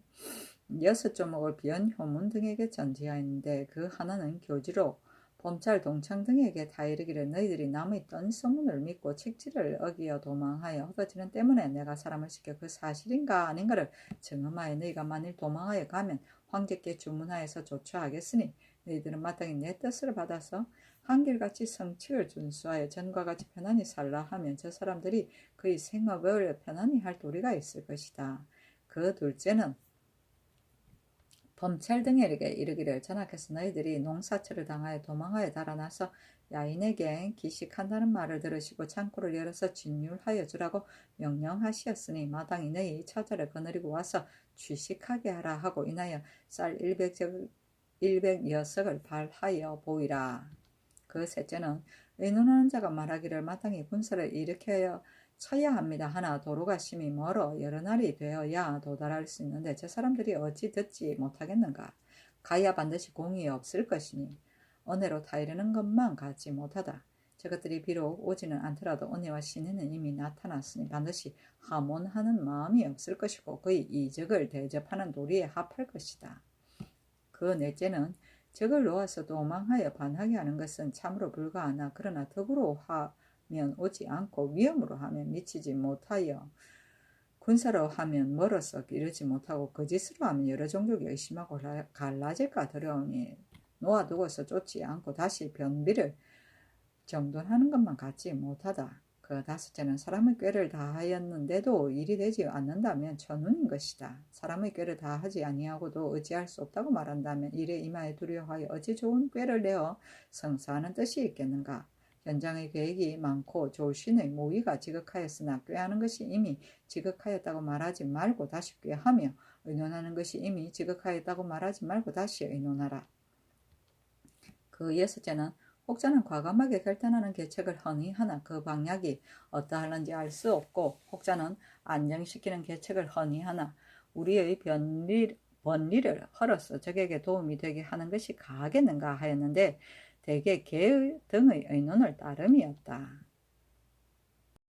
6조목을 변효문 등에게 전지하였는데 그 하나는 교지로 범찰 동창 등에게 다 이르기를 너희들이 남의 뜬소문을 믿고 책지를 어기어 도망하여 허거지는 때문에 내가 사람을 시켜 그 사실인가 아닌가를 증언하여 너희가 만일 도망하여 가면 황제께 주문하여서 조처하겠으니 너희들은 마땅히 내 뜻을 받아서 한결같이 성칙을 준수하여 전과 같이 편안히 살라 하면 저 사람들이 그의 생업을 편안히 할 도리가 있을 것이다. 그 둘째는 범찰 등에게 이르기를 전하께서 너희들이 농사철을 당하여 도망하여 달아나서 야인에게 기식한다는 말을 들으시고 창고를 열어서 진율하여 주라고 명령하시었으니 마땅히 너희 처자를 거느리고 와서 취식하게 하라 하고 인하여 쌀 100여석을 발하여 보이라. 그 셋째는 의논하는 자가 말하기를 마땅히 군사를 일으켜야 쳐야 합니다 하나 도로가 심히 멀어 여러 날이 되어야 도달할 수 있는데 저 사람들이 어찌 듣지 못하겠는가. 가야 반드시 공이 없을 것이니 은혜로 타이르는 것만 갖지 못하다. 저것들이 비록 오지는 않더라도 은혜와 신의는 이미 나타났으니 반드시 하몬하는 마음이 없을 것이고 그의 이적을 대접하는 도리에 합할 것이다. 그 넷째는 적을 놓아서 도망하여 반하게 하는 것은 참으로 불가하나 그러나 덕으로 하면 오지 않고 위험으로 하면 미치지 못하여 군사로 하면 멀어서 이르지 못하고 거짓으로 하면 여러 종족이 의심하고 갈라질까 두려우니 놓아두고서 쫓지 않고 다시 변비를 정돈하는 것만 갖지 못하다. 그 다섯째는 사람의 꾀를 다하였는데도 일이 되지 않는다면 천운인 것이다. 사람의 꾀를 다하지 아니하고도 의지할 수 없다고 말한다면 일에 임하여 두려워하여 어찌 좋은 꾀를 내어 성사하는 뜻이 있겠는가. 현장의 계획이 많고 조신의 모의가 지극하였으나 꾀하는 것이 이미 지극하였다고 말하지 말고 다시 꾀하며 의논하는 것이 이미 지극하였다고 말하지 말고 다시 의논하라. 그 여섯째는 혹자는 과감하게 결단하는 계책을 허니 하나 그 방향이 어떠할는지 알 수 없고 혹자는 안정시키는 계책을 허니 하나 우리의 번리를 헐어서 적에게 도움이 되게 하는 것이 가하겠는가 하였는데 대개 개 등의 의논을 따름이었다.